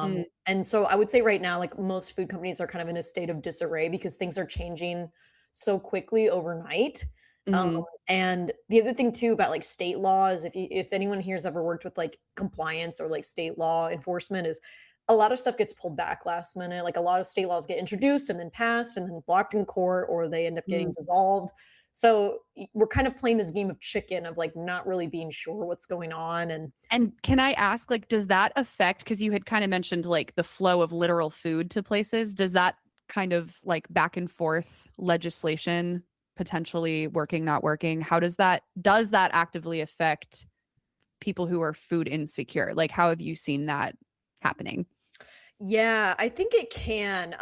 mm, And so I would say right now, like most food companies are kind of in a state of disarray because things are changing so quickly overnight. Um, mhm, and the other thing too about like state laws, if anyone here has ever worked with like compliance or like state law enforcement, is a lot of stuff gets pulled back last minute. Like a lot of state laws get introduced and then passed and then blocked in court, or they end up getting mm. dissolved. So we're kind of playing this game of chicken of like not really being sure what's going on. And And can I ask, like, does that affect, because you had kind of mentioned like the flow of literal food to places, does that kind of like back and forth legislation potentially working, not working? How does that actively affect people who are food insecure? Like, how have you seen that happening? yeah, I think it can.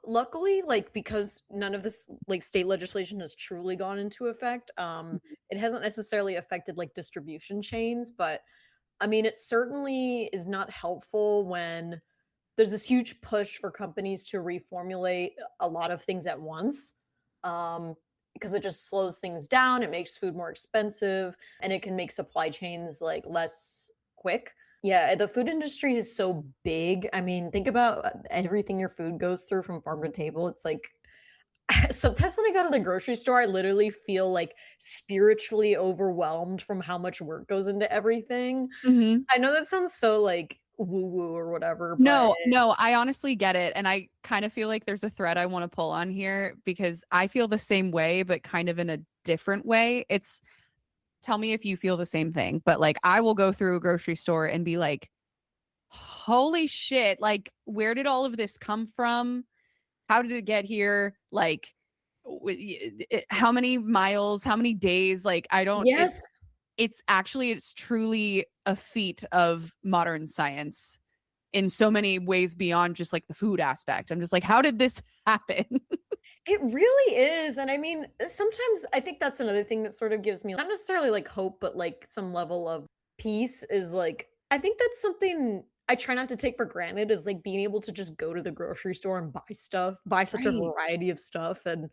Luckily, like because none of this like state legislation has truly gone into effect, Mhm. it hasn't necessarily affected like distribution chains, but I mean, it certainly is not helpful when there's this huge push for companies to reformulate a lot of things at once. Because it just slows things down, it makes food more expensive, and it can make supply chains like less quick. Yeah, the food industry is so big. I mean, think about everything your food goes through from farm to table. It's like sometimes when I go to the grocery store, I literally feel like spiritually overwhelmed from how much work goes into everything. Mhm. I know that sounds so like woo woo or whatever, but No, no, I honestly get it, and I kind of feel like there's a thread I wanna pull on here because I feel the same way, but kind of in a different way. It's tell me if you feel the same thing, but, like, I will go through a grocery store and be like, "Holy shit, like, where did all of this come from? How did it get here? Like, how many miles, how many days?" Like, I don't yes. it's truly a feat of modern science in so many ways beyond just like the food aspect. I'm just like, how did this happen? It really is, and I mean, sometimes I think that's another thing that sort of gives me not necessarily like hope, but like some level of peace is like I think that's something I try not to take for granted is like being able to just go to the grocery store and buy stuff, buy such a Right. variety of stuff. And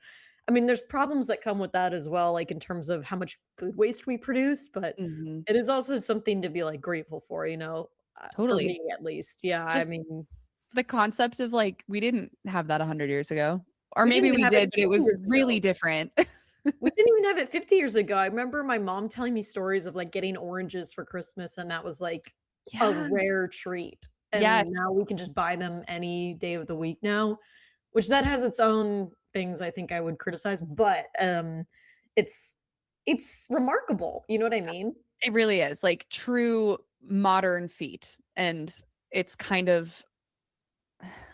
I mean, there's problems that come with that as well, like in terms of how much food waste we produce, but Mhm. it is also something to be like grateful for, for Totally. me at least. Yeah, I Just mean, the concept of like, we didn't have that 100 years ago. Or we didn't maybe even we have it did, but it 50 was years really ago. different. We didn't even have it 50 years ago. I remember my mom telling me stories of, like, getting oranges for Christmas, and that was, like, a Yeah. rare treat, and Yes. now we can just buy them any day of the week now, which that has its own things I think I would criticize, but, it's it's remarkable, you know what I mean? It really is, like, true modern feat, and it's kind of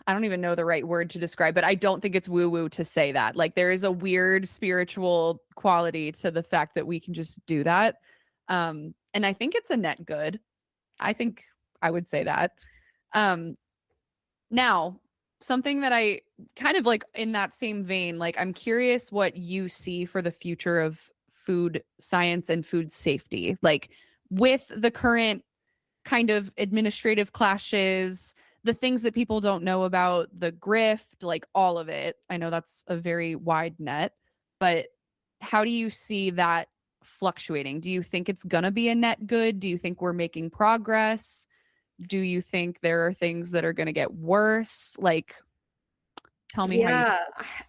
I don't even know the right word to describe, but I don't think it's woo-woo to say that. Like, there is a weird spiritual quality to the fact that we can just do that, and I think it's a net good. I think I would say that. Um, Now, something that I kind of like in that same vein, like, I'm curious what you see for the future of food science and food safety, like, with the current kind of administrative clashes, the things that people don't know about, the grift, like all of it. I know that's a very wide net, but how do you see that fluctuating? Do you think it's going to be a net good? Do you think we're making progress? Do you think there are things that are going to get worse? Like, tell me how you. Yeah,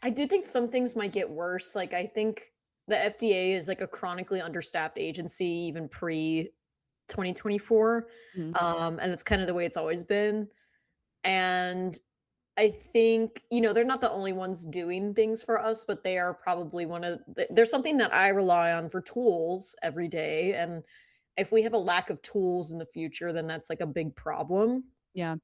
I do think some things might get worse, like, I think the FDA is, like, a chronically understaffed agency even pre-2024, Mm, and it's kinda the way it's always been, and I think, they're not the only ones doing things for us, but they are probably one of there's something that I rely on for tools every day, and if we have a lack of tools in the future, then that's, like, a big problem. yeah.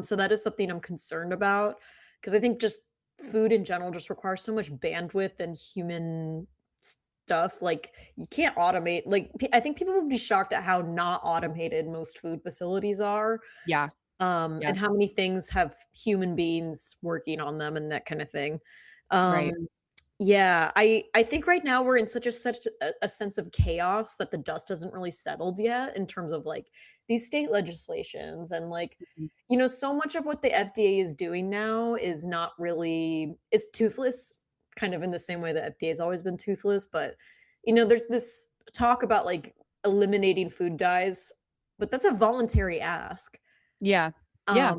So that is something I'm concerned about because I think just food in general just requires so much bandwidth and human stuff. Like you can't automate. Like I think people would be shocked at how not automated most food facilities are, Yeah. Yeah. and how many things have human beings working on them and that kind of thing. Um, Right. yeah, I think right now we're in such a sense of chaos that the dust hasn't really settled yet in terms of, like, these state legislations and, like, Mhm. so much of what the FDA is doing now is not really is toothless, kind of in the same way that FDA has always been toothless, but, there's this talk about, like, eliminating food dyes, but that's a voluntary ask. Yeah. Yeah.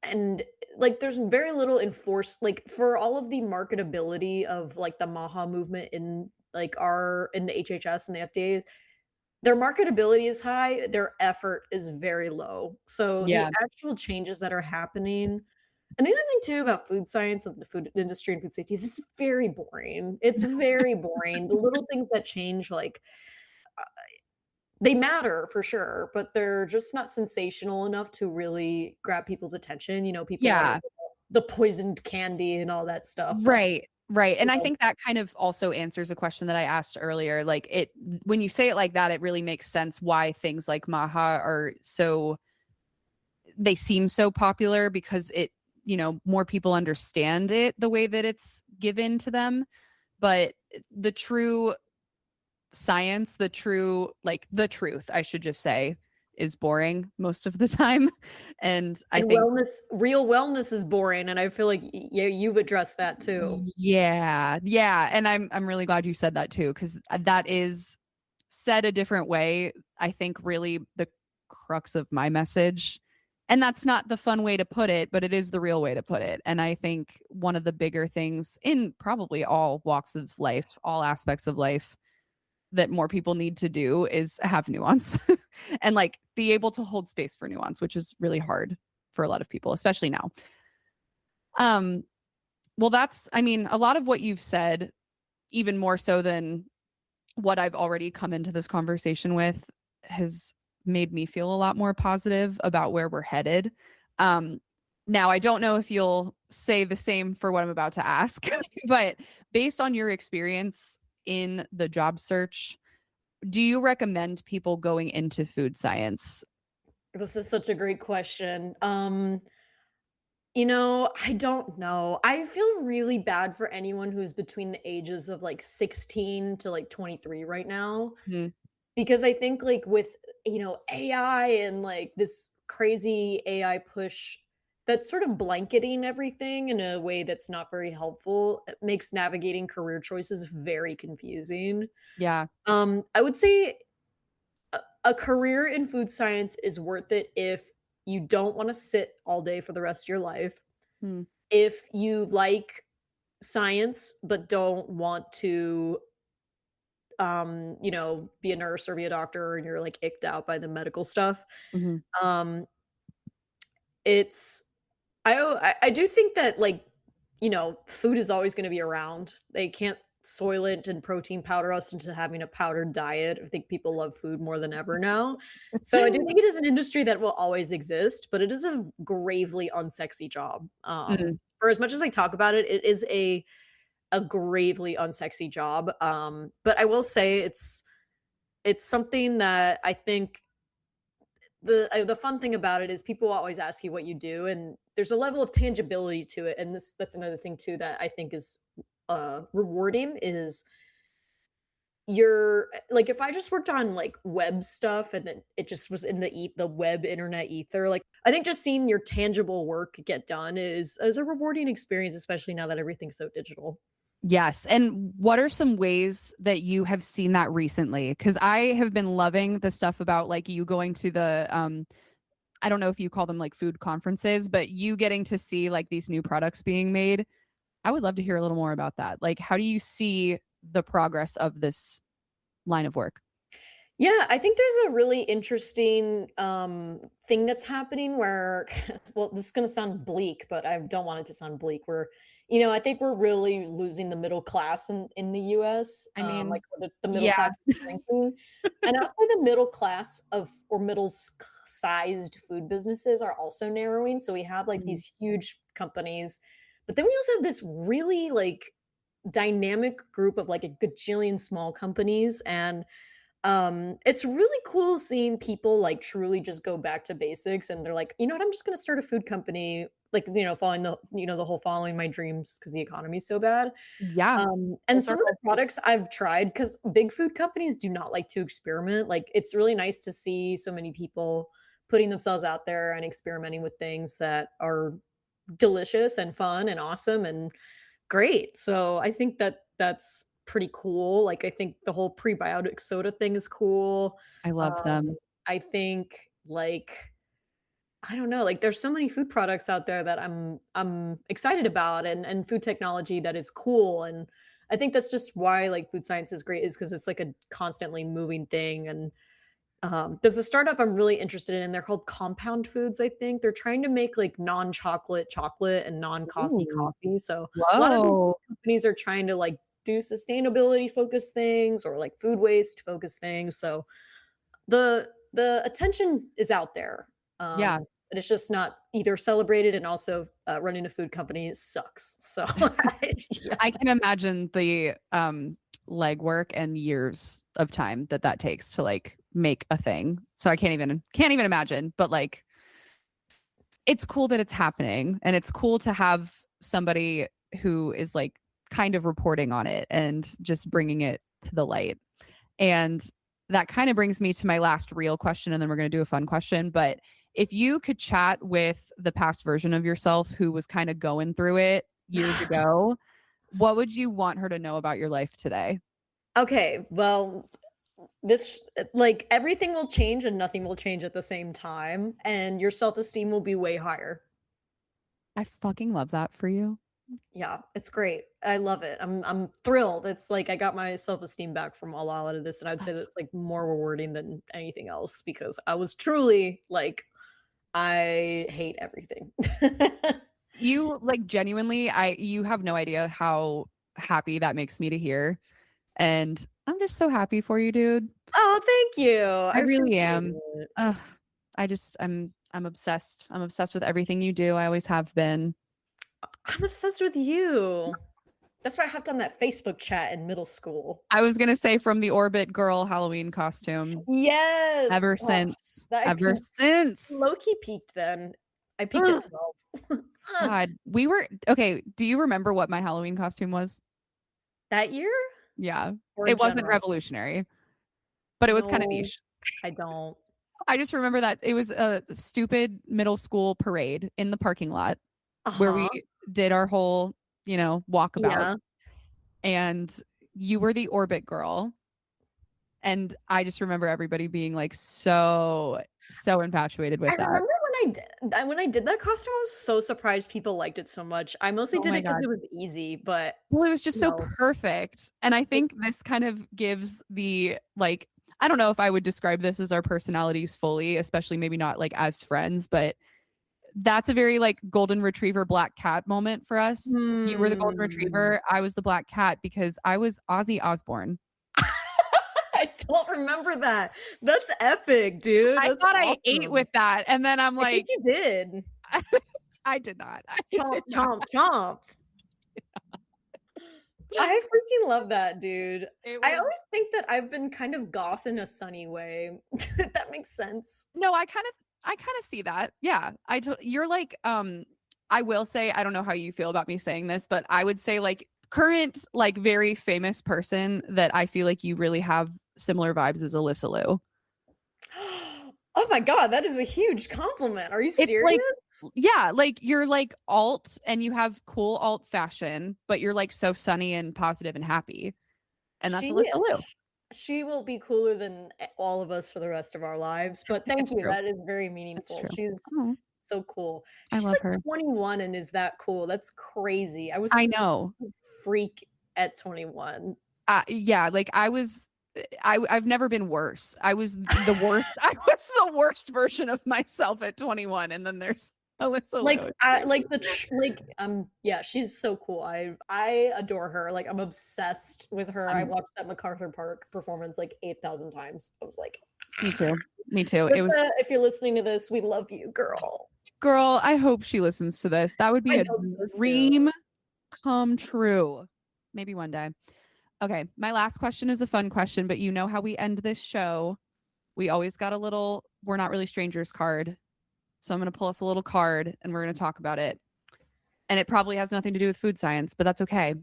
And, like, there's very little enforced like, for all of the marketability of, like, the MAHA movement in, like, our in the HHS and the FDA, their marketability is high, their effort is very low. So, the Yeah. actual changes that are happening and the other thing too about food science and the food industry and food safety is it's very boring. It's very boring. The little things that change, like, they matter for sure, but they're just not sensational enough to really grab people's attention. People wanna Yeah. know the poisoned candy and all that stuff, but, Right, right, you and I know think that kind of also answers a question that I asked earlier, like, it when you say it like that, it really makes sense why things like Maha are so they seem so popular because more people understand it the way that it's given to them, but the true science, the truth, I should just say, is boring most of the time, and I and think. real wellness is boring, and I feel like yeah, you've addressed that too. Yeah, yeah, and I'm really glad you said that too, 'cause that is said a different way, I think really the crux of my message, and that's not the fun way to put it, but it is the real way to put it, and I think one of the bigger things in probably all walks of life, all aspects of life that more people need to do is have nuance and, like, be able to hold space for nuance, which is really hard for a lot of people, especially now. Um, well, that's I mean, a lot of what you've said, even more so than what I've already come into this conversation with, has made me feel a lot more positive about where we're headed. Um, Now, I don't know if you'll say the same for what I'm about to ask, but based on your experience in the job search, do you recommend people going into food science? This is such a great question. I don't know. I feel really bad for anyone who's between the ages of, like, 16 to, like, 23 right now. Mhm. Because I think, like, with, AI and, like, this crazy AI push that's sort of blanketing everything in a way that's not very helpful, it makes navigating career choices very confusing. Yeah. I would say a career in food science is worth it if you don't wanna sit all day for the rest of your life, Mm. if you like science but don't want to be a nurse or be a doctor and you're like icked out by the medical stuff. Mhm. Um, it's I do think that, like, food is always gonna be around. They can't soil it and protein powder us into having a powdered diet. I think people love food more than ever now. So I do think it is an industry that will always exist, but it is a gravely unsexy job. Mm. For as much as I talk about it, it is a gravely unsexy job. But I will say it's something that I think the fun thing about it is people always ask you what you do, and there's a level of tangibility to it, and that's another thing too that I think is, rewarding is like, if I just worked on, like, web stuff and then it just was in the web internet ether, like, I think just seeing your tangible work get done is a rewarding experience, especially now that everything's so digital. Yes. And what are some ways that you have seen that recently? Because I have been loving the stuff about like you going to the I don't know if you call them like food conferences, but you getting to see like these new products being made. I would love to hear a little more about that. Like, how do you see the progress of this line of work? Yeah, I think there's a really interesting thing that's happening where, well, this is going to sound bleak, but I don't want it to sound bleak. Where, I think we're really losing the middle class in the US. I mean, Like the middle yeah. class is shrinking. And I would say the middle class or sized food businesses are also narrowing. So we have like Mhm. these huge companies, but then we also have this really like dynamic group of like a gajillion small companies. And it's really cool seeing people, like, truly just go back to basics, and they're like, "You know what? I'm just gonna start a food company," like, following the whole following my dreams because the economy's so bad. Yeah. Full And some of the circle. products I've tried, because big food companies do not like to experiment, like, it's really nice to see so many people putting themselves out there and experimenting with things that are delicious and fun and awesome and great. So I think that that's pretty cool. Like, I think the whole prebiotic soda thing is cool. I love Um, them. I think, like, I don't know, like, there's so many food products out there that I'm excited about, and food technology that is cool, and I think that's just why, like, food science is great, is because it's, like, a constantly moving thing. And there's a startup I'm really interested in, they're called Compound Foods, I think. They're trying to make, like, non-chocolate chocolate and non-coffee Ooh. coffee. So, a lot of these Whoa. companies are trying to, like, do sustainability-focused things or, like, food waste-focused things. So, the attention is out there, Yeah. but it's just not either celebrated, and also, running a food company sucks. So, yeah. I can imagine the legwork and years of time that that takes to like make a thing. So I can't even imagine, but like it's cool that it's happening and it's cool to have somebody who is like kind of reporting on it and just bringing it to the light. And that kind of brings me to my last real question and then we're going to do a fun question, but if you could chat with the past version of yourself who was kind of going through it years ago, what would you want her to know about your life today? Okay, well, like, everything will change and nothing will change at the same time, and your self-esteem will be way higher. I fucking love that for you. Yeah, it's great. I love it. I'm thrilled. It's like I got my self-esteem back from a lot of this, and I'd say that's, like, more rewarding than anything else because I was truly, like, I hate everything. You like genuinely, you have no idea how happy that makes me to hear. And I'm just so happy for you, dude. Oh, thank you. I I really appreciate am. it. Ugh, I'm obsessed. I'm obsessed with everything you do. I always have been. I'm obsessed with you. That's why I hopped on that Facebook chat in middle school. I was gonna say from the Orbit Girl Halloween costume. Yes! Ever Oh, since. that I Ever peaked since. low key peaked then. I peaked at 12. Ugh. God, we were okay. Do you remember what my Halloween costume was? That year? Yeah. Or in It wasn't general? revolutionary, but it was kind of No, niche. I don't. I just remember that it was a stupid middle school parade in the parking lot where we Uh-huh. did our whole, walkabout. Yeah. And you were the Orbit girl. And I just remember everybody being like so infatuated I with remember that. when I did that costume, I was so surprised people liked it so much. I mostly Oh did my it because god. it was easy, but, Well, it was just you so know, perfect. And I it think this kind of gives the like I don't know if I would describe this as our personalities fully, especially maybe not like as friends, but that's a very like golden retriever black cat moment for us. You were the golden Hmm. retriever, I was the black cat because I was Ozzy Osbourne. I don't remember that. That's epic, dude. I That's thought I ate awesome. with that, and then I'm I think like, you did. I did not. I Chomp, did not. chomp, chomp. I freaking love that, dude. It I was always think that I've been kind of goth in a sunny way, if that makes sense. no, I kind of see that. Yeah. You're like I will say I don't know how you feel about me saying this, but I would say like current like very famous person that I feel like you really have similar vibes as Alyssa Liu. Oh my god, that is a huge compliment. Are you It's like serious? yeah, like you're like alt and you have cool alt fashion, but you're like so sunny and positive and happy. And that's She Alyssa Liu. she will be cooler than all of us for the rest of our lives, but thank It's you, true. that is very It's meaningful. true. She's Oh, so cool. I She's love like her. 21 and is that cool. That's crazy. I I was know. a freak at 21. Yeah, like I've never been worse. I was the worst. I was the worst version of myself at 21, and then there's Alyssa Like, Liu. It's I crazy. like the tr like, yeah, she's so cool. I adore her, like, I'm obsessed with her. I Um, watched that MacArthur Park performance, like, 8,000 times. I was like, Me too. Me too. It was "Alyssa, if you're listening to this, we love you, girl." girl. I hope she listens to this. That would be I a hope so too. dream come true. Maybe one day. Okay, my last question is a fun question, but you know how we end this show. We always got a little "we're not really strangers" card. So I'm going to pull us a little card, and we're going to talk about it. And it probably has nothing to do with food science, but that's okay.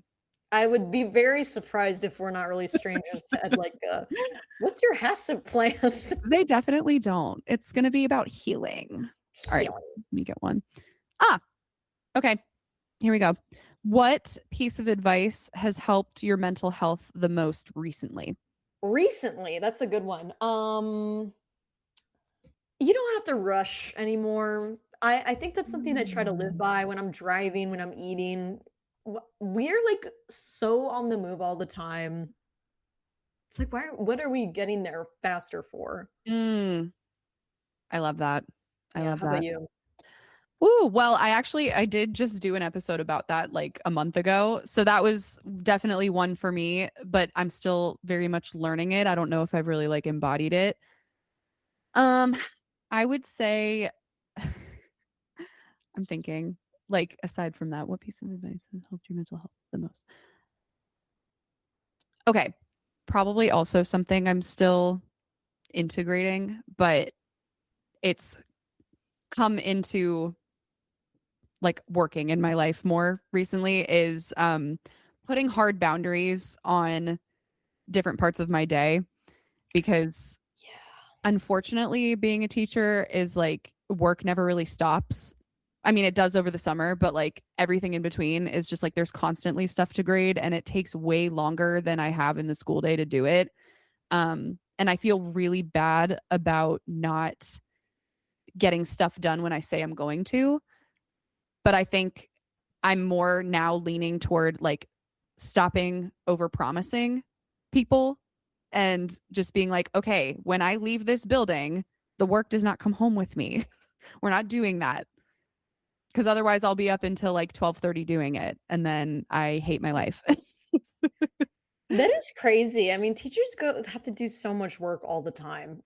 I would be very surprised if we're not really strangers had, like, "What's your HACCP plan?" They definitely don't. It's gonna be about healing. All right, Healing. let me get one. Ah, okay. Here we go. What piece of advice has helped your mental health the most recently? Recently, that's a good one. You don't have to rush anymore. I think that's something I try to live Mm. by when I'm driving, when I'm eating. We're like so on the move all the time. It's like, what are we getting there faster for? Mm, I love that. I Yeah. love How about that. you? Ooh, well, I did just do an episode about that like a month ago. So that was definitely one for me, but I'm still very much learning it. I don't know if I've really like embodied it. Um, I would say I'm thinking, like, aside from that, what piece of advice has helped your mental health the most? Okay, probably also something I'm still integrating, but it's come into like working in my life more recently is putting hard boundaries on different parts of my day because Yeah. unfortunately being a teacher is like work never really stops. I mean, it does over the summer, but like everything in between is just like there's constantly stuff to grade and it takes way longer than I have in the school day to do it. And I feel really bad about not getting stuff done when I say I'm going to. But I think I'm more now leaning toward like stopping over promising people and just being like, okay, when I leave this building, the work does not come home with me. We're not doing that because otherwise I'll be up until like 12:30 doing it and then I hate my life. That is crazy. I mean, teachers go have to do so much work all the time.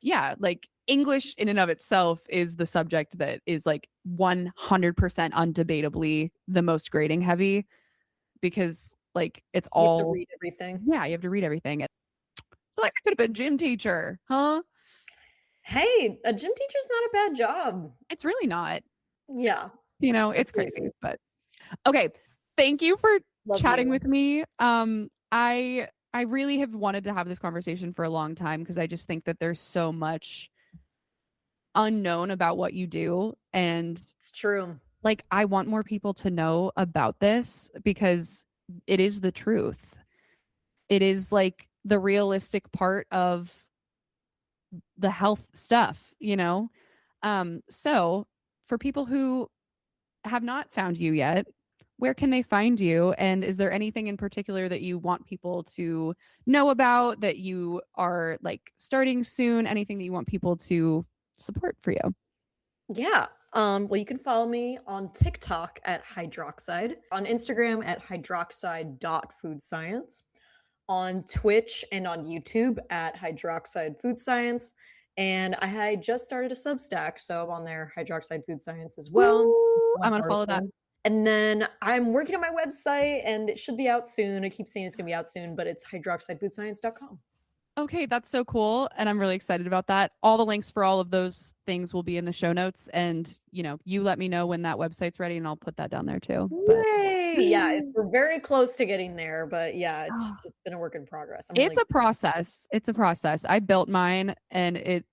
Yeah, like English in and of itself is the subject that is like 100% undebatably the most grading heavy because like it's You have to all read everything. yeah, you have to read everything. It's like I could have been gym teacher, huh? Hey, a gym teacher's not a bad job. It's really not. Yeah, It's completely crazy, agree. but okay. Thank you for Love chatting you. with me. I really have wanted to have this conversation for a long time because I just think that there's so much unknown about what you do and It's true. like I want more people to know about this because it is the truth. It is like the realistic part of the health stuff, you know? So for people who have not found you yet, where can they find you? And is there anything in particular that you want people to know about that you are like starting soon? Anything that you want people to support for you? Yeah. Well, you can follow me on TikTok at Hydroxide, on Instagram at hydroxide.foodscience, on Twitch and on YouTube at Hydroxide Food Science. And I had just started a Substack, so I'm on there, Hydroxide Food Science as well. Ooh, One I'm gonna follow that. article. And then I'm working on my website and it should be out soon. I keep saying it's gonna be out soon, but it's hydroxidefoodscience.com. Okay, that's so cool. And I'm really excited about that. All the links for all of those things will be in the show notes. And, you let me know when that website's ready and I'll put that down there too. But Yay! Yeah, we're very close to getting there, but yeah, oh, it's been a work in progress. I'm really it's a excited. process. It's a process. I built mine and it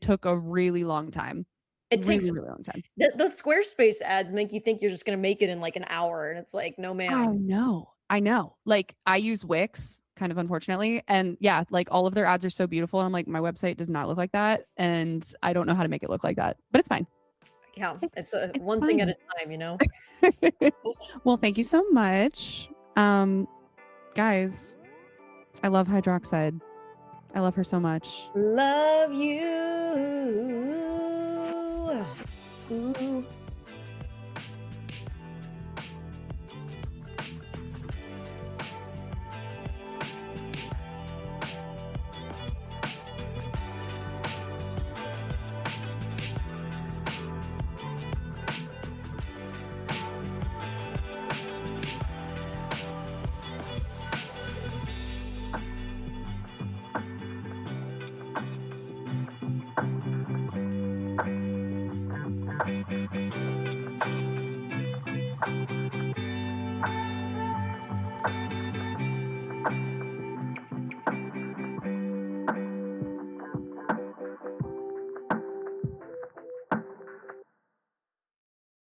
took a really long time. It takes Really, really long time. those Squarespace ads make you think you're just gonna make it in like an hour, and it's like, no, I ma'am. know. I know. Like I use Wix kind of unfortunately. And yeah, like all of their ads are so beautiful. And I'm like, my website does not look like that. And I don't know how to make it look like that. But it's fine. Yeah, it's a It's one thing at fine. a time, you know. Well, thank you so much. Guys, I love Hydroxide. I love her so much. Love you. Ooh.